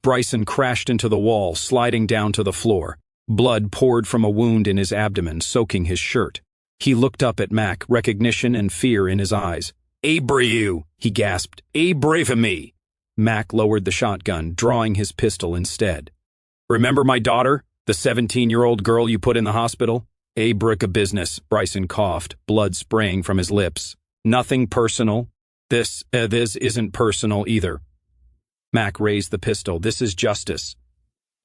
Bryson crashed into the wall, sliding down to the floor. Blood poured from a wound in his abdomen, soaking his shirt. He looked up at Mac, recognition and fear in his eyes. "You," he gasped. "Brave me." Mac lowered the shotgun, drawing his pistol instead. "Remember my daughter, the 17-year-old girl you put in the hospital?" "A brick of business," Bryson coughed, blood spraying from his lips. "Nothing personal." This isn't personal either." Mac raised the pistol. "This is justice."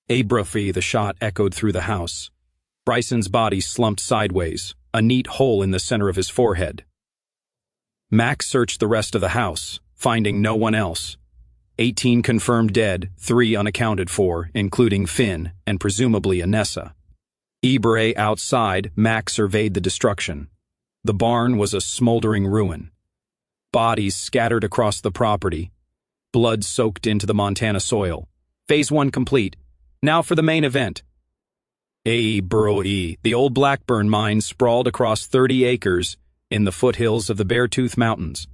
The shot echoed through the house. Bryson's body slumped sideways, a neat hole in the center of his forehead. Mac searched the rest of the house, finding no one else. 18 confirmed dead, 3 unaccounted for, including Finn and presumably Anessa. Outside, Mac surveyed the destruction. The barn was a smoldering ruin. Bodies scattered across the property. Blood soaked into the Montana soil. Phase 1 complete. Now for the main event. The old Blackburn mine sprawled across 30 acres in the foothills of the Beartooth Mountains.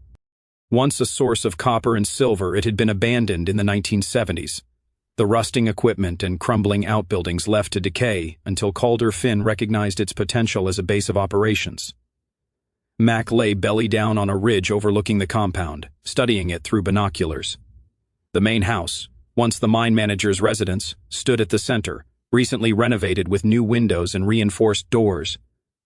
Once a source of copper and silver, it had been abandoned in the 1970s. The rusting equipment and crumbling outbuildings left to decay until Calder Finn recognized its potential as a base of operations. Mac lay belly down on a ridge overlooking the compound, studying it through binoculars. The main house, once the mine manager's residence, stood at the center, recently renovated with new windows and reinforced doors.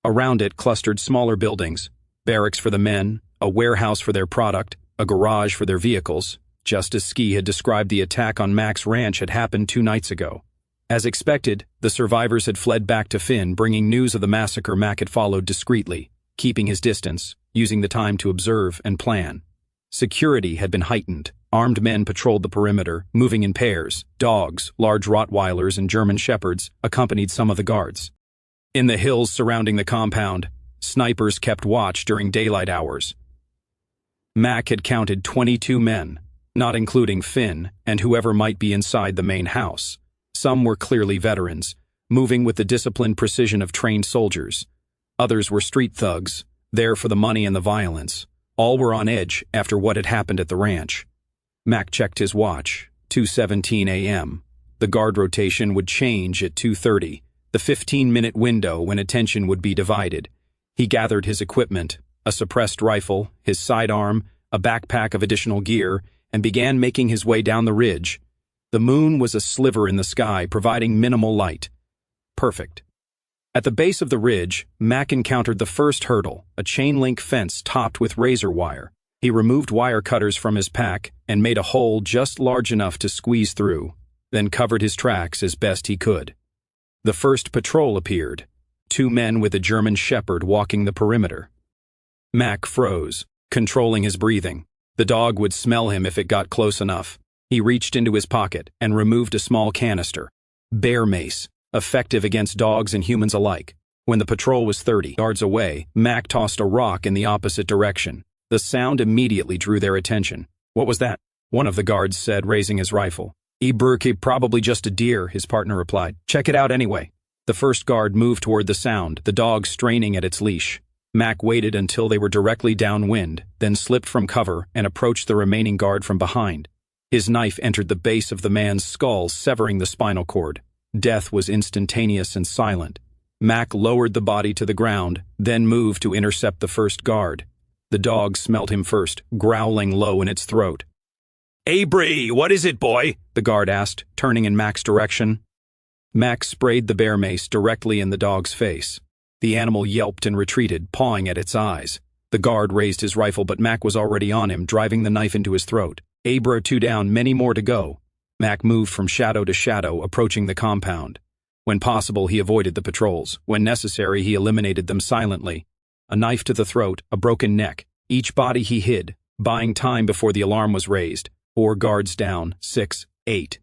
Around it clustered smaller buildings, barracks for the men, a warehouse for their product, a garage for their vehicles, just as Ski had described the attack on Mac's ranch had happened 2 nights ago. As expected, the survivors had fled back to Finn, bringing news of the massacre. Mac had followed discreetly, keeping his distance, using the time to observe and plan. Security had been heightened. Armed men patrolled the perimeter, moving in pairs. Dogs, large Rottweilers and German Shepherds, accompanied some of the guards. In the hills surrounding the compound, snipers kept watch during daylight hours. Mac had counted 22 men, not including Finn and whoever might be inside the main house. Some were clearly veterans, moving with the disciplined precision of trained soldiers. Others were street thugs, there for the money and the violence. All were on edge after what had happened at the ranch. Mac checked his watch, 2:17 a.m. The guard rotation would change at 2:30, the 15-minute window when attention would be divided. He gathered his equipment, a suppressed rifle, his sidearm, a backpack of additional gear, and began making his way down the ridge. The moon was a sliver in the sky, providing minimal light. Perfect. At the base of the ridge, Mac encountered the first hurdle, a chain-link fence topped with razor wire. He removed wire cutters from his pack and made a hole just large enough to squeeze through, then covered his tracks as best he could. The first patrol appeared, 2 men with a German Shepherd walking the perimeter. Mac froze, controlling his breathing. The dog would smell him if it got close enough. He reached into his pocket and removed a small canister. Bear mace, effective against dogs and humans alike. When the patrol was 30 yards away, Mac tossed a rock in the opposite direction. The sound immediately drew their attention. "What was that?" one of the guards said, raising his rifle. Probably just a deer," his partner replied. "Check it out anyway." The first guard moved toward the sound, the dog straining at its leash. Mac waited until they were directly downwind, then slipped from cover and approached the remaining guard from behind. His knife entered the base of the man's skull, severing the spinal cord. Death was instantaneous and silent. Mac lowered the body to the ground, then moved to intercept the first guard. The dog smelled him first, growling low in its throat. "Hey, Bree, what is it, boy?" the guard asked, turning in Mac's direction. Mac sprayed the bear mace directly in the dog's face. The animal yelped and retreated, pawing at its eyes. The guard raised his rifle, but Mac was already on him, driving the knife into his throat. 2 down, many more to go. Mac moved from shadow to shadow, approaching the compound. When possible, he avoided the patrols. When necessary, he eliminated them silently. A knife to the throat, a broken neck. Each body he hid, buying time before the alarm was raised. 4 guards down, 6, 8.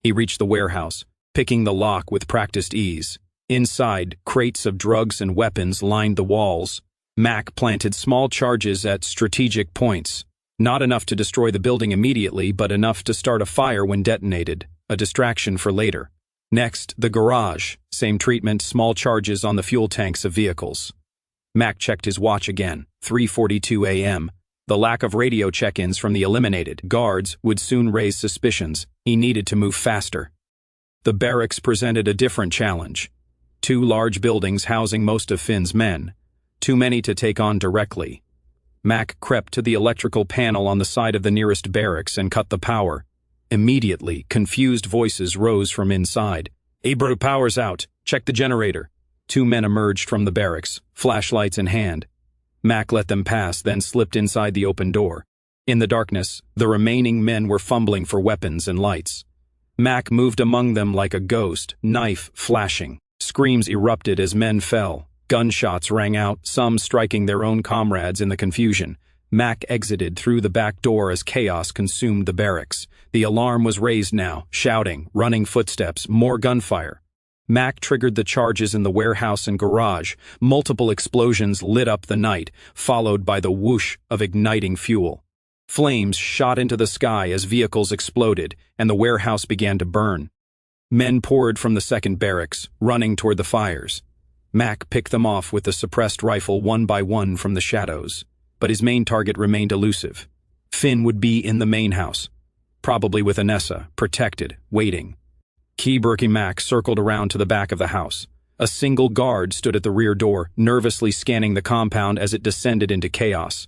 He reached the warehouse, picking the lock with practiced ease. Inside, crates of drugs and weapons lined the walls. Mac planted small charges at strategic points. Not enough to destroy the building immediately, but enough to start a fire when detonated, a distraction for later. Next, the garage. Same treatment, small charges on the fuel tanks of vehicles. Mac checked his watch again, 3:42 a.m. The lack of radio check-ins from the eliminated guards would soon raise suspicions. He needed to move faster. The barracks presented a different challenge. 2 large buildings housing most of Finn's men. Too many to take on directly. Mac crept to the electrical panel on the side of the nearest barracks and cut the power. Immediately, confused voices rose from inside. "Bro, power's out. Check the generator." 2 men emerged from the barracks, flashlights in hand. Mac let them pass, then slipped inside the open door. In the darkness, the remaining men were fumbling for weapons and lights. Mac moved among them like a ghost, knife flashing. Screams erupted as men fell. Gunshots rang out, some striking their own comrades in the confusion. Mac exited through the back door as chaos consumed the barracks. The alarm was raised now, shouting, running footsteps, more gunfire. Mac triggered the charges in the warehouse and garage. Multiple explosions lit up the night, followed by the whoosh of igniting fuel. Flames shot into the sky as vehicles exploded, and the warehouse began to burn. Men poured from the second barracks, running toward the fires. Mac picked them off with the suppressed rifle one by one from the shadows, but his main target remained elusive. Finn would be in the main house, probably with Anessa, protected, waiting. Mac circled around to the back of the house. A single guard stood at the rear door, nervously scanning the compound as it descended into chaos.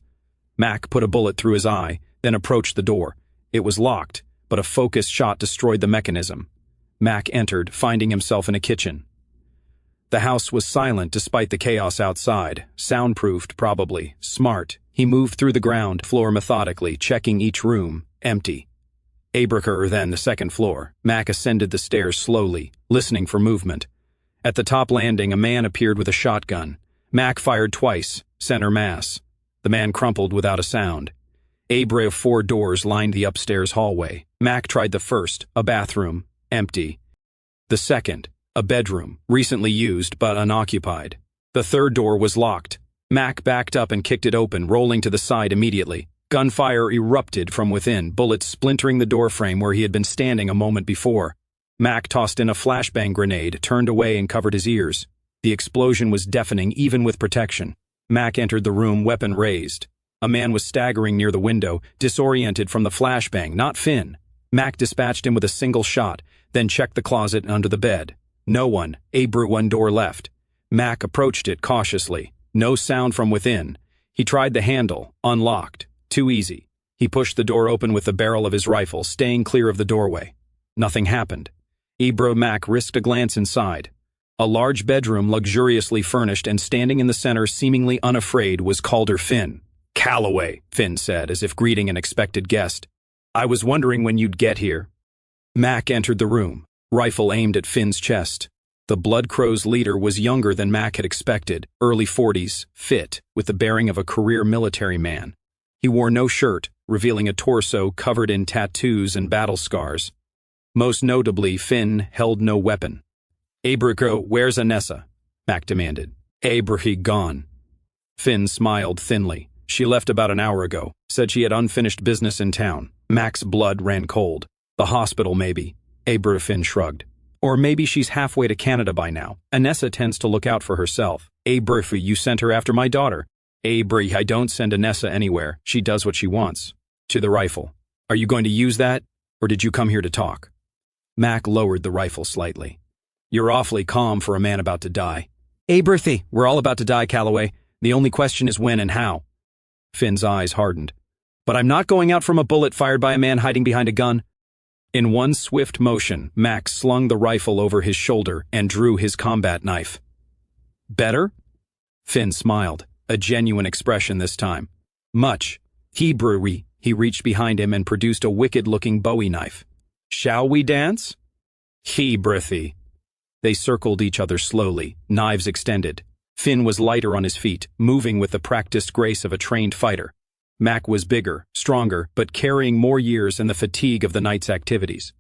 Mac put a bullet through his eye, then approached the door. It was locked, but a focused shot destroyed the mechanism. Mac entered, finding himself in a kitchen. The house was silent despite the chaos outside, soundproofed probably, smart. He moved through the ground floor methodically, checking each room, empty. Abraker then the second floor. Mac ascended the stairs slowly, listening for movement. At the top landing, a man appeared with a shotgun. Mac fired twice, center mass. The man crumpled without a sound. Abra 4 doors lined the upstairs hallway. Mac tried the first, a bathroom, empty. The second, a bedroom, recently used but unoccupied. The third door was locked. Mac backed up and kicked it open, rolling to the side immediately. Gunfire erupted from within, bullets splintering the doorframe where he had been standing a moment before. Mac tossed in a flashbang grenade, turned away and covered his ears. The explosion was deafening even with protection. Mac entered the room, weapon raised. A man was staggering near the window, disoriented from the flashbang, not Finn. Mac dispatched him with a single shot, then checked the closet and under the bed. No one. Abra 1 door left. Mac approached it cautiously. No sound from within. He tried the handle, unlocked. Too easy. He pushed the door open with the barrel of his rifle, staying clear of the doorway. Nothing happened. Mac risked a glance inside. A large bedroom, luxuriously furnished and standing in the center, seemingly unafraid, was Calder Finn. "Calloway," Finn said, as if greeting an expected guest. "I was wondering when you'd get here." Mac entered the room, rifle aimed at Finn's chest. The Blood Crow's leader was younger than Mac had expected, early 40s, fit, with the bearing of a career military man. He wore no shirt, revealing a torso covered in tattoos and battle scars. Most notably, Finn held no weapon. "Abraco, where's Anessa?" Mac demanded. "Abrahi gone." Finn smiled thinly. "She left about an hour ago. Said she had unfinished business in town." Mac's blood ran cold. "The hospital, maybe." Finn shrugged. "Or maybe she's halfway to Canada by now. Anessa tends to look out for herself." "Abrafi, you sent her after my daughter." "Abri, I don't send Anessa anywhere. She does what she wants." To the rifle. "Are you going to use that? Or did you come here to talk?" Mac lowered the rifle slightly. "You're awfully calm for a man about to die." "Abrafi, we're all about to die, Calloway. The only question is when and how." Finn's eyes hardened. "But I'm not going out from a bullet fired by a man hiding behind a gun." In one swift motion, Mac slung the rifle over his shoulder and drew his combat knife. "Better?" Finn smiled, a genuine expression this time. "Much." Hebrewy, he reached behind him and produced a wicked-looking Bowie knife. "Shall we dance?" Hebrewy. They circled each other slowly, knives extended. Finn was lighter on his feet, moving with the practiced grace of a trained fighter. Mac was bigger, stronger, but carrying more years and the fatigue of the night's activities.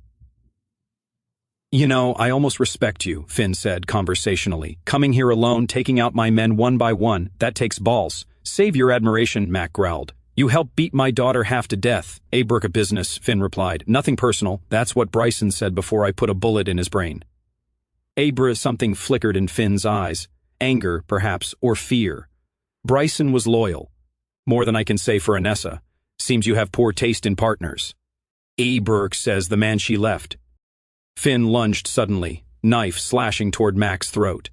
"You know, I almost respect you," Finn said conversationally. "Coming here alone, taking out my men one by one, that takes balls." "Save your admiration," Mac growled. "You helped beat my daughter half to death." "A business," Finn replied. "Nothing personal. That's what Bryson said before I put a bullet in his brain." Something flickered in Finn's eyes. Anger, perhaps, or fear. Bryson was loyal. "More than I can say for Anessa. Seems you have poor taste in partners." says the man she left. Finn lunged suddenly, knife slashing toward Mac's throat.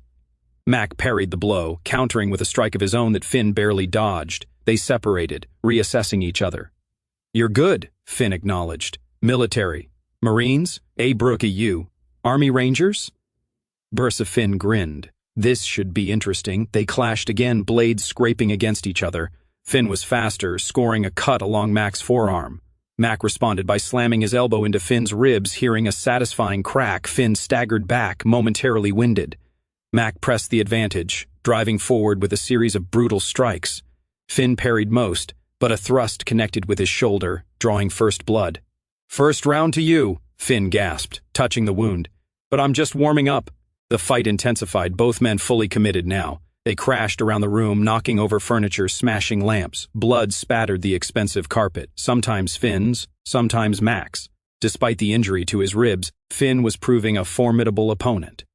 Mac parried the blow, countering with a strike of his own that Finn barely dodged. They separated, reassessing each other. "You're good," Finn acknowledged. "Military. Marines? you. Army Rangers?" Finn grinned. This should be interesting. They clashed again, blades scraping against each other. Finn was faster, scoring a cut along Mac's forearm. Mac responded by slamming his elbow into Finn's ribs. Hearing a satisfying crack, Finn staggered back, momentarily winded. Mac pressed the advantage, driving forward with a series of brutal strikes. Finn parried most, but a thrust connected with his shoulder, drawing first blood. "First round to you," Finn gasped, touching the wound. "But I'm just warming up." The fight intensified, both men fully committed now. They crashed around the room, knocking over furniture, smashing lamps. Blood spattered the expensive carpet, sometimes Finn's, sometimes Mac's. Despite the injury to his ribs, Finn was proving a formidable opponent.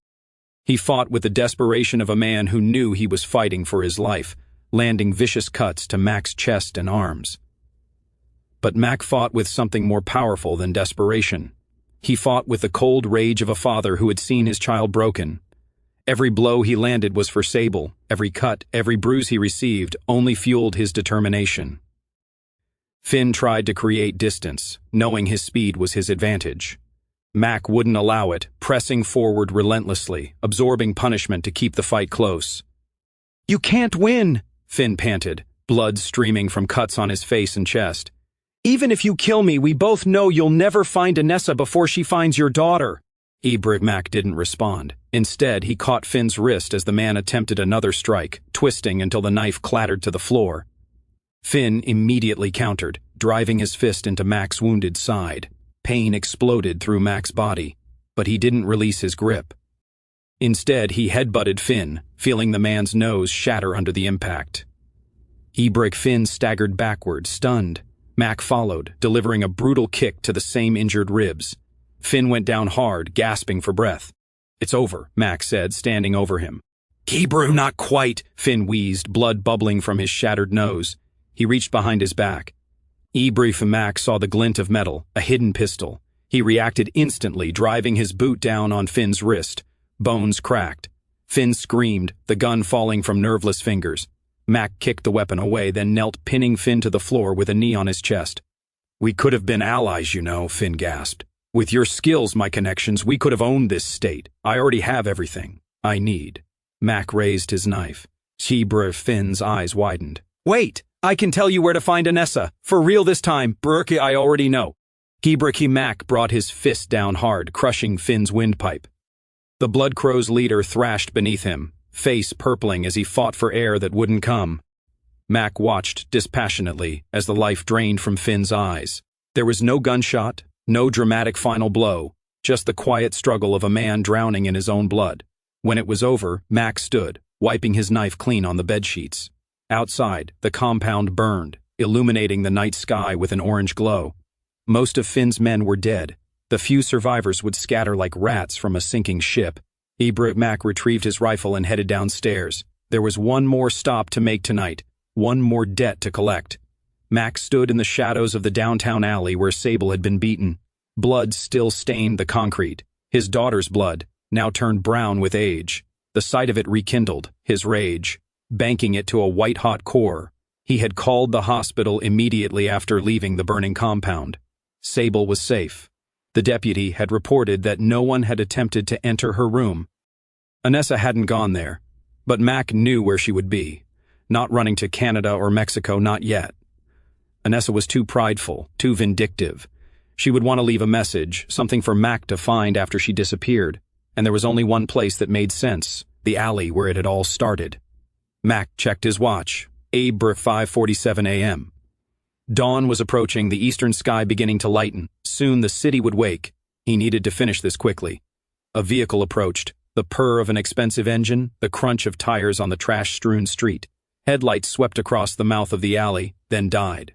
He fought with the desperation of a man who knew he was fighting for his life, landing vicious cuts to Mac's chest and arms. But Mac fought with something more powerful than desperation. He fought with the cold rage of a father who had seen his child broken. Every blow he landed was for Sable. Every cut, every bruise he received only fueled his determination. Finn tried to create distance, knowing his speed was his advantage. Mac wouldn't allow it, pressing forward relentlessly, absorbing punishment to keep the fight close. "You can't win," Finn panted, blood streaming from cuts on his face and chest. Even if you kill me, we both know you'll never find Anessa before she finds your daughter. Mac didn't respond. Instead, he caught Finn's wrist as the man attempted another strike, twisting until the knife clattered to the floor. Finn immediately countered, driving his fist into Mac's wounded side. Pain exploded through Mac's body, but he didn't release his grip. Instead, he headbutted Finn, feeling the man's nose shatter under the impact. Finn staggered backward, stunned. Mac followed, delivering a brutal kick to the same injured ribs. Finn went down hard, gasping for breath. "It's over," Mac said, standing over him. Hebrew, not quite. Finn wheezed, blood bubbling from his shattered nose. He reached behind his back. Mac saw the glint of metal, a hidden pistol. He reacted instantly, driving his boot down on Finn's wrist. Bones cracked. Finn screamed, the gun falling from nerveless fingers. Mac kicked the weapon away, then knelt, pinning Finn to the floor with a knee on his chest. "We could have been allies, you know," Finn gasped. "With your skills, my connections, we could have owned this state. I already have everything I need." Mac raised his knife. Finn's eyes widened. "Wait! I can tell you where to find Anessa. For real this time, Brookie, I already know." Mac brought his fist down hard, crushing Finn's windpipe. The Blood Crow's leader thrashed beneath him, face purpling as he fought for air that wouldn't come. Mac watched dispassionately as the life drained from Finn's eyes. There was no gunshot, no dramatic final blow, just the quiet struggle of a man drowning in his own blood. When it was over, Mac stood, wiping his knife clean on the bedsheets. Outside, the compound burned, illuminating the night sky with an orange glow. Most of Finn's men were dead. The few survivors would scatter like rats from a sinking ship. Mac retrieved his rifle and headed downstairs. There was one more stop to make tonight, one more debt to collect. Mac stood in the shadows of the downtown alley where Sable had been beaten. Blood still stained the concrete. His daughter's blood, now turned brown with age. The sight of it rekindled his rage, banking it to a white-hot core. He had called the hospital immediately after leaving the burning compound. Sable was safe. The deputy had reported that no one had attempted to enter her room. Anessa hadn't gone there, but Mac knew where she would be. Not running to Canada or Mexico, not yet. Anessa was too prideful, too vindictive. She would want to leave a message, something for Mac to find after she disappeared, and there was only one place that made sense, the alley where it had all started. Mac checked his watch. 5:47 a.m. Dawn was approaching, the eastern sky beginning to lighten. Soon the city would wake. He needed to finish this quickly. A vehicle approached, the purr of an expensive engine, the crunch of tires on the trash-strewn street. Headlights swept across the mouth of the alley, then died.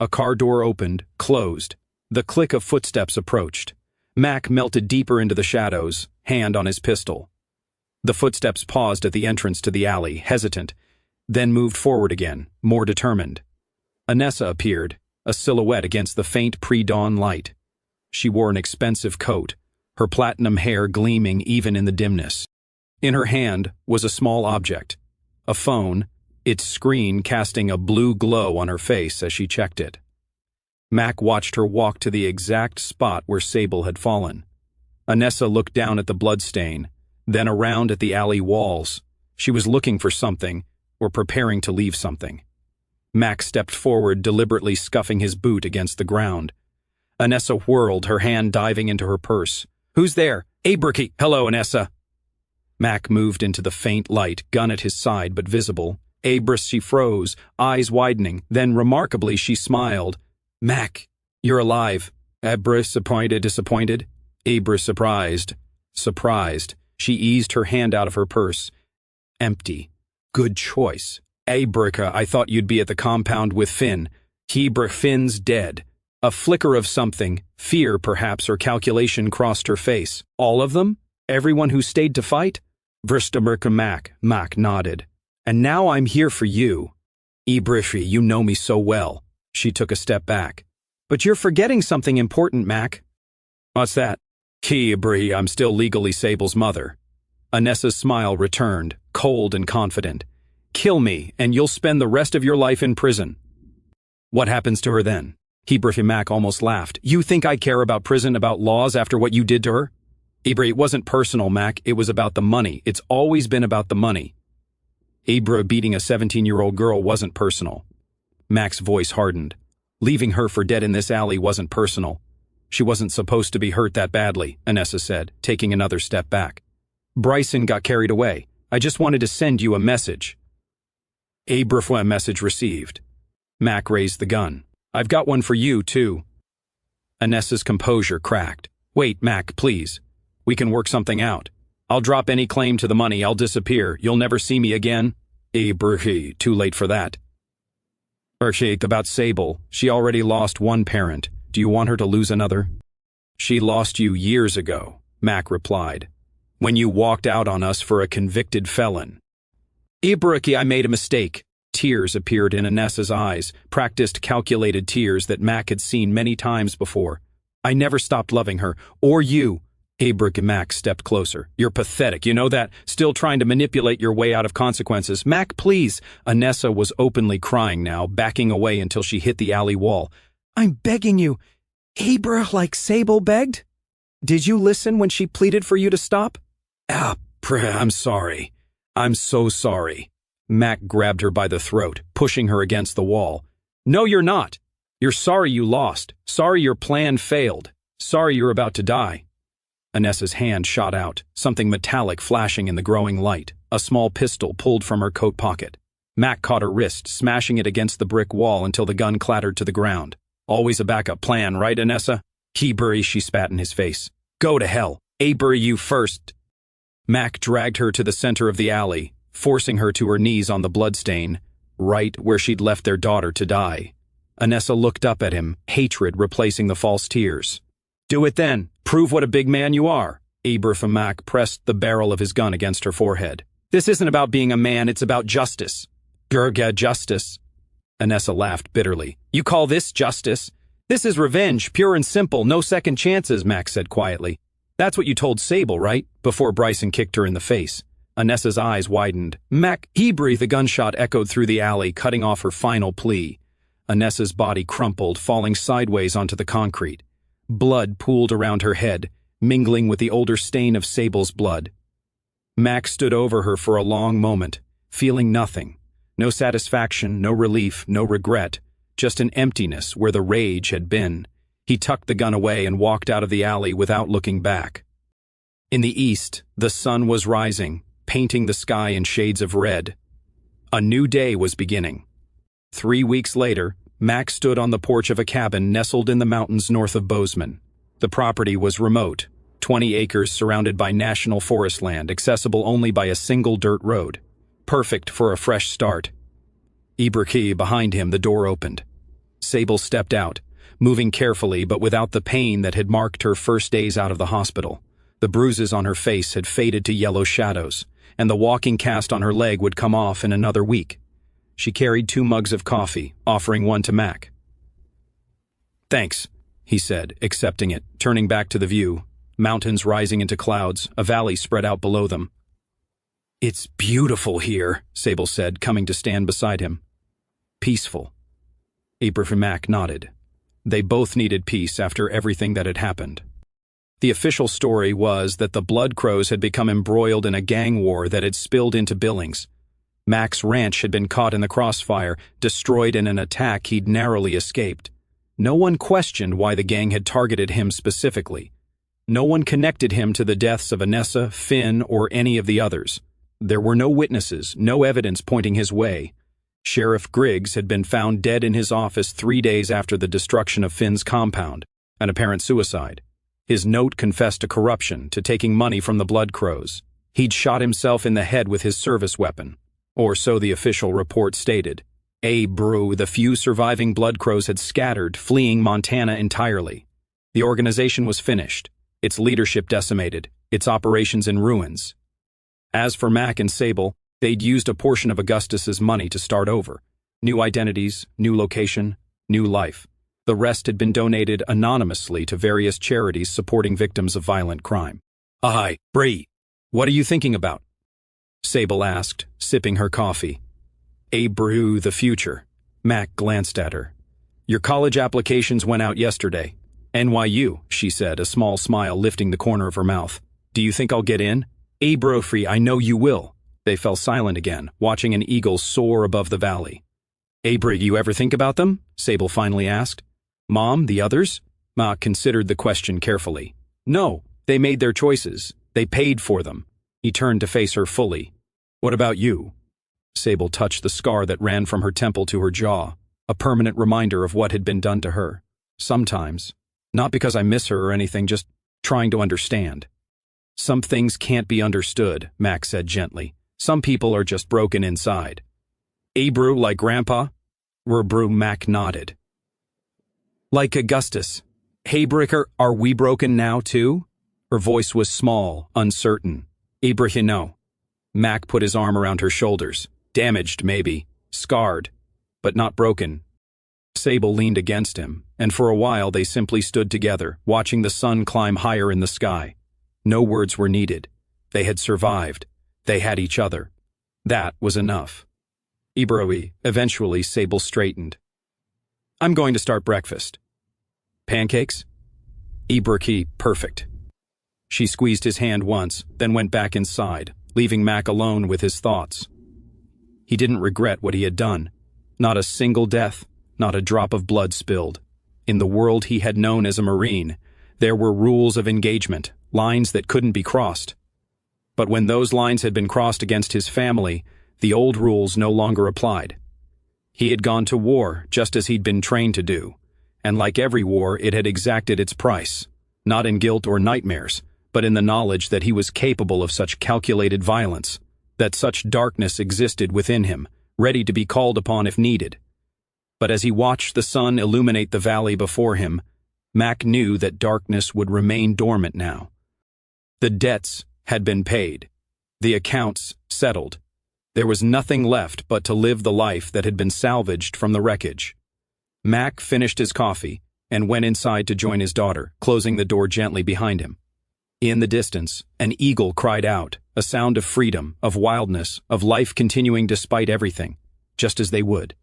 A car door opened, closed. The click of footsteps approached. Mac melted deeper into the shadows, hand on his pistol. The footsteps paused at the entrance to the alley, hesitant, then moved forward again, more determined. Anessa appeared, a silhouette against the faint pre-dawn light. She wore an expensive coat, her platinum hair gleaming even in the dimness. In her hand was a small object, a phone, its screen casting a blue glow on her face as she checked it. Mac watched her walk to the exact spot where Sable had fallen. Anessa looked down at the bloodstain, then around at the alley walls. She was looking for something, or preparing to leave something. Mac stepped forward, deliberately scuffing his boot against the ground. Anessa whirled, her hand diving into her purse. "Who's there?" "Brookie." "Hello, Anessa." Mac moved into the faint light, gun at his side but visible. She froze, eyes widening, then remarkably she smiled. "Mac, you're alive." Disappointed. Surprised. She eased her hand out of her purse. Empty. "Good choice. I thought you'd be at the compound with Finn. Finn's dead." A flicker of something, fear perhaps or calculation, crossed her face. "All of them? Everyone who stayed to fight?" Mac nodded. "And now I'm here for you." You know me so well." She took a step back. "But you're forgetting something important, Mac." "What's that?" "I'm still legally Sable's mother." Anessa's smile returned, cold and confident. "Kill me, and you'll spend the rest of your life in prison." "What happens to her then?" Mac almost laughed. "You think I care about prison, about laws after what you did to her?" "It wasn't personal, Mac. It was about the money. It's always been about the money." Beating a 17-year-old girl wasn't personal. Mac's voice hardened. Leaving her for dead in this alley wasn't personal. She wasn't supposed to be hurt that badly, Anessa said, taking another step back. Bryson got carried away. I just wanted to send you a message. A message received. Mac raised the gun. I've got one for you, too. Anessa's composure cracked. Wait, Mac, please. We can work something out. I'll drop any claim to the money, I'll disappear, you'll never see me again. Too late for that. About Sable, she already lost one parent. Do you want her to lose another? She lost you years ago, Mac replied. When you walked out on us for a convicted felon. I made a mistake. Tears appeared in Anessa's eyes, practiced calculated tears that Mac had seen many times before. I never stopped loving her, or you. Mac stepped closer. You're pathetic, you know that? Still trying to manipulate your way out of consequences. Mac, please. Anessa was openly crying now, backing away until she hit the alley wall. I'm begging you. Like Sable begged? Did you listen when she pleaded for you to stop? I'm sorry. I'm so sorry. Mac grabbed her by the throat, pushing her against the wall. No, you're not. You're sorry you lost. Sorry your plan failed. Sorry you're about to die. Anessa's hand shot out, something metallic flashing in the growing light, a small pistol pulled from her coat pocket. Mac caught her wrist, smashing it against the brick wall until the gun clattered to the ground. Always a backup plan, right, Anessa? She spat in his face. Go to hell. You first. Mac dragged her to the center of the alley, forcing her to her knees on the bloodstain, right where she'd left their daughter to die. Anessa looked up at him, hatred replacing the false tears. Do it then. Prove what a big man you are. Mac pressed the barrel of his gun against her forehead. This isn't about being a man, it's about justice. Justice. Anessa laughed bitterly. You call this justice? This is revenge, pure and simple, no second chances, Mac said quietly. That's what you told Sable, right? Before Bryson kicked her in the face. Anessa's eyes widened. Mac, the gunshot echoed through the alley, cutting off her final plea. Anessa's body crumpled, falling sideways onto the concrete. Blood pooled around her head, mingling with the older stain of Sable's blood. Mac stood over her for a long moment, feeling nothing. No satisfaction, no relief, no regret, just an emptiness where the rage had been. He tucked the gun away and walked out of the alley without looking back. In the east, the sun was rising, painting the sky in shades of red. A new day was beginning. 3 weeks later, Mac stood on the porch of a cabin nestled in the mountains north of Bozeman. The property was remote, 20 acres surrounded by national forest land, accessible only by a single dirt road. Perfect for a fresh start. Behind him, the door opened. Sable stepped out, moving carefully but without the pain that had marked her first days out of the hospital. The bruises on her face had faded to yellow shadows, and the walking cast on her leg would come off in another week. She carried 2 mugs of coffee, offering one to Mac. Thanks, he said, accepting it, turning back to the view. Mountains rising into clouds, a valley spread out below them. It's beautiful here, Sable said, coming to stand beside him. Peaceful. Mac nodded. They both needed peace after everything that had happened. The official story was that the Blood Crows had become embroiled in a gang war that had spilled into Billings. Mac's ranch had been caught in the crossfire, destroyed in an attack he'd narrowly escaped. No one questioned why the gang had targeted him specifically. No one connected him to the deaths of Anessa, Finn, or any of the others. There were no witnesses, no evidence pointing his way. Sheriff Griggs had been found dead in his office 3 days after the destruction of Finn's compound, an apparent suicide. His note confessed to corruption, to taking money from the Blood Crows. He'd shot himself in the head with his service weapon. Or so the official report stated. The few surviving Blood Crows had scattered, fleeing Montana entirely. The organization was finished, its leadership decimated, its operations in ruins. As for Mac and Sable, they'd used a portion of Augustus's money to start over. New identities, new location, new life. The rest had been donated anonymously to various charities supporting victims of violent crime. Bree, what are you thinking about? Sable asked, sipping her coffee. The future. Mac glanced at her. Your college applications went out yesterday. NYU, she said, a small smile lifting the corner of her mouth. Do you think I'll get in? I know you will. They fell silent again, watching an eagle soar above the valley. Abra, you ever think about them? Sable finally asked. Mom, the others? Mac considered the question carefully. No, they made their choices. They paid for them. He turned to face her fully. What about you? Sable touched the scar that ran from her temple to her jaw, a permanent reminder of what had been done to her. Sometimes. Not because I miss her or anything, just trying to understand. Some things can't be understood, Mac said gently. Some people are just broken inside. Abru, like Grandpa? Rebru, Mac nodded. Like Augustus. Hey, Bricker, are we broken now, too? Her voice was small, uncertain. Abraham, no. Mac put his arm around her shoulders. Damaged, maybe. Scarred. But not broken. Sable leaned against him, and for a while they simply stood together, watching the sun climb higher in the sky. No words were needed. They had survived. They had each other. That was enough. Eventually Sable straightened. I'm going to start breakfast. Pancakes? Ibraki, perfect. She squeezed his hand once, then went back inside, leaving Mac alone with his thoughts. He didn't regret what he had done. Not a single death, not a drop of blood spilled. In the world he had known as a Marine, there were rules of engagement, lines that couldn't be crossed. But when those lines had been crossed against his family, the old rules no longer applied. He had gone to war just as he'd been trained to do, and like every war, it had exacted its price, not in guilt or nightmares, but in the knowledge that he was capable of such calculated violence, that such darkness existed within him, ready to be called upon if needed. But as he watched the sun illuminate the valley before him, Mac knew that darkness would remain dormant now. The debts had been paid, the accounts settled. There was nothing left but to live the life that had been salvaged from the wreckage. Mac finished his coffee and went inside to join his daughter, closing the door gently behind him. In the distance, an eagle cried out, a sound of freedom, of wildness, of life continuing despite everything, just as they would.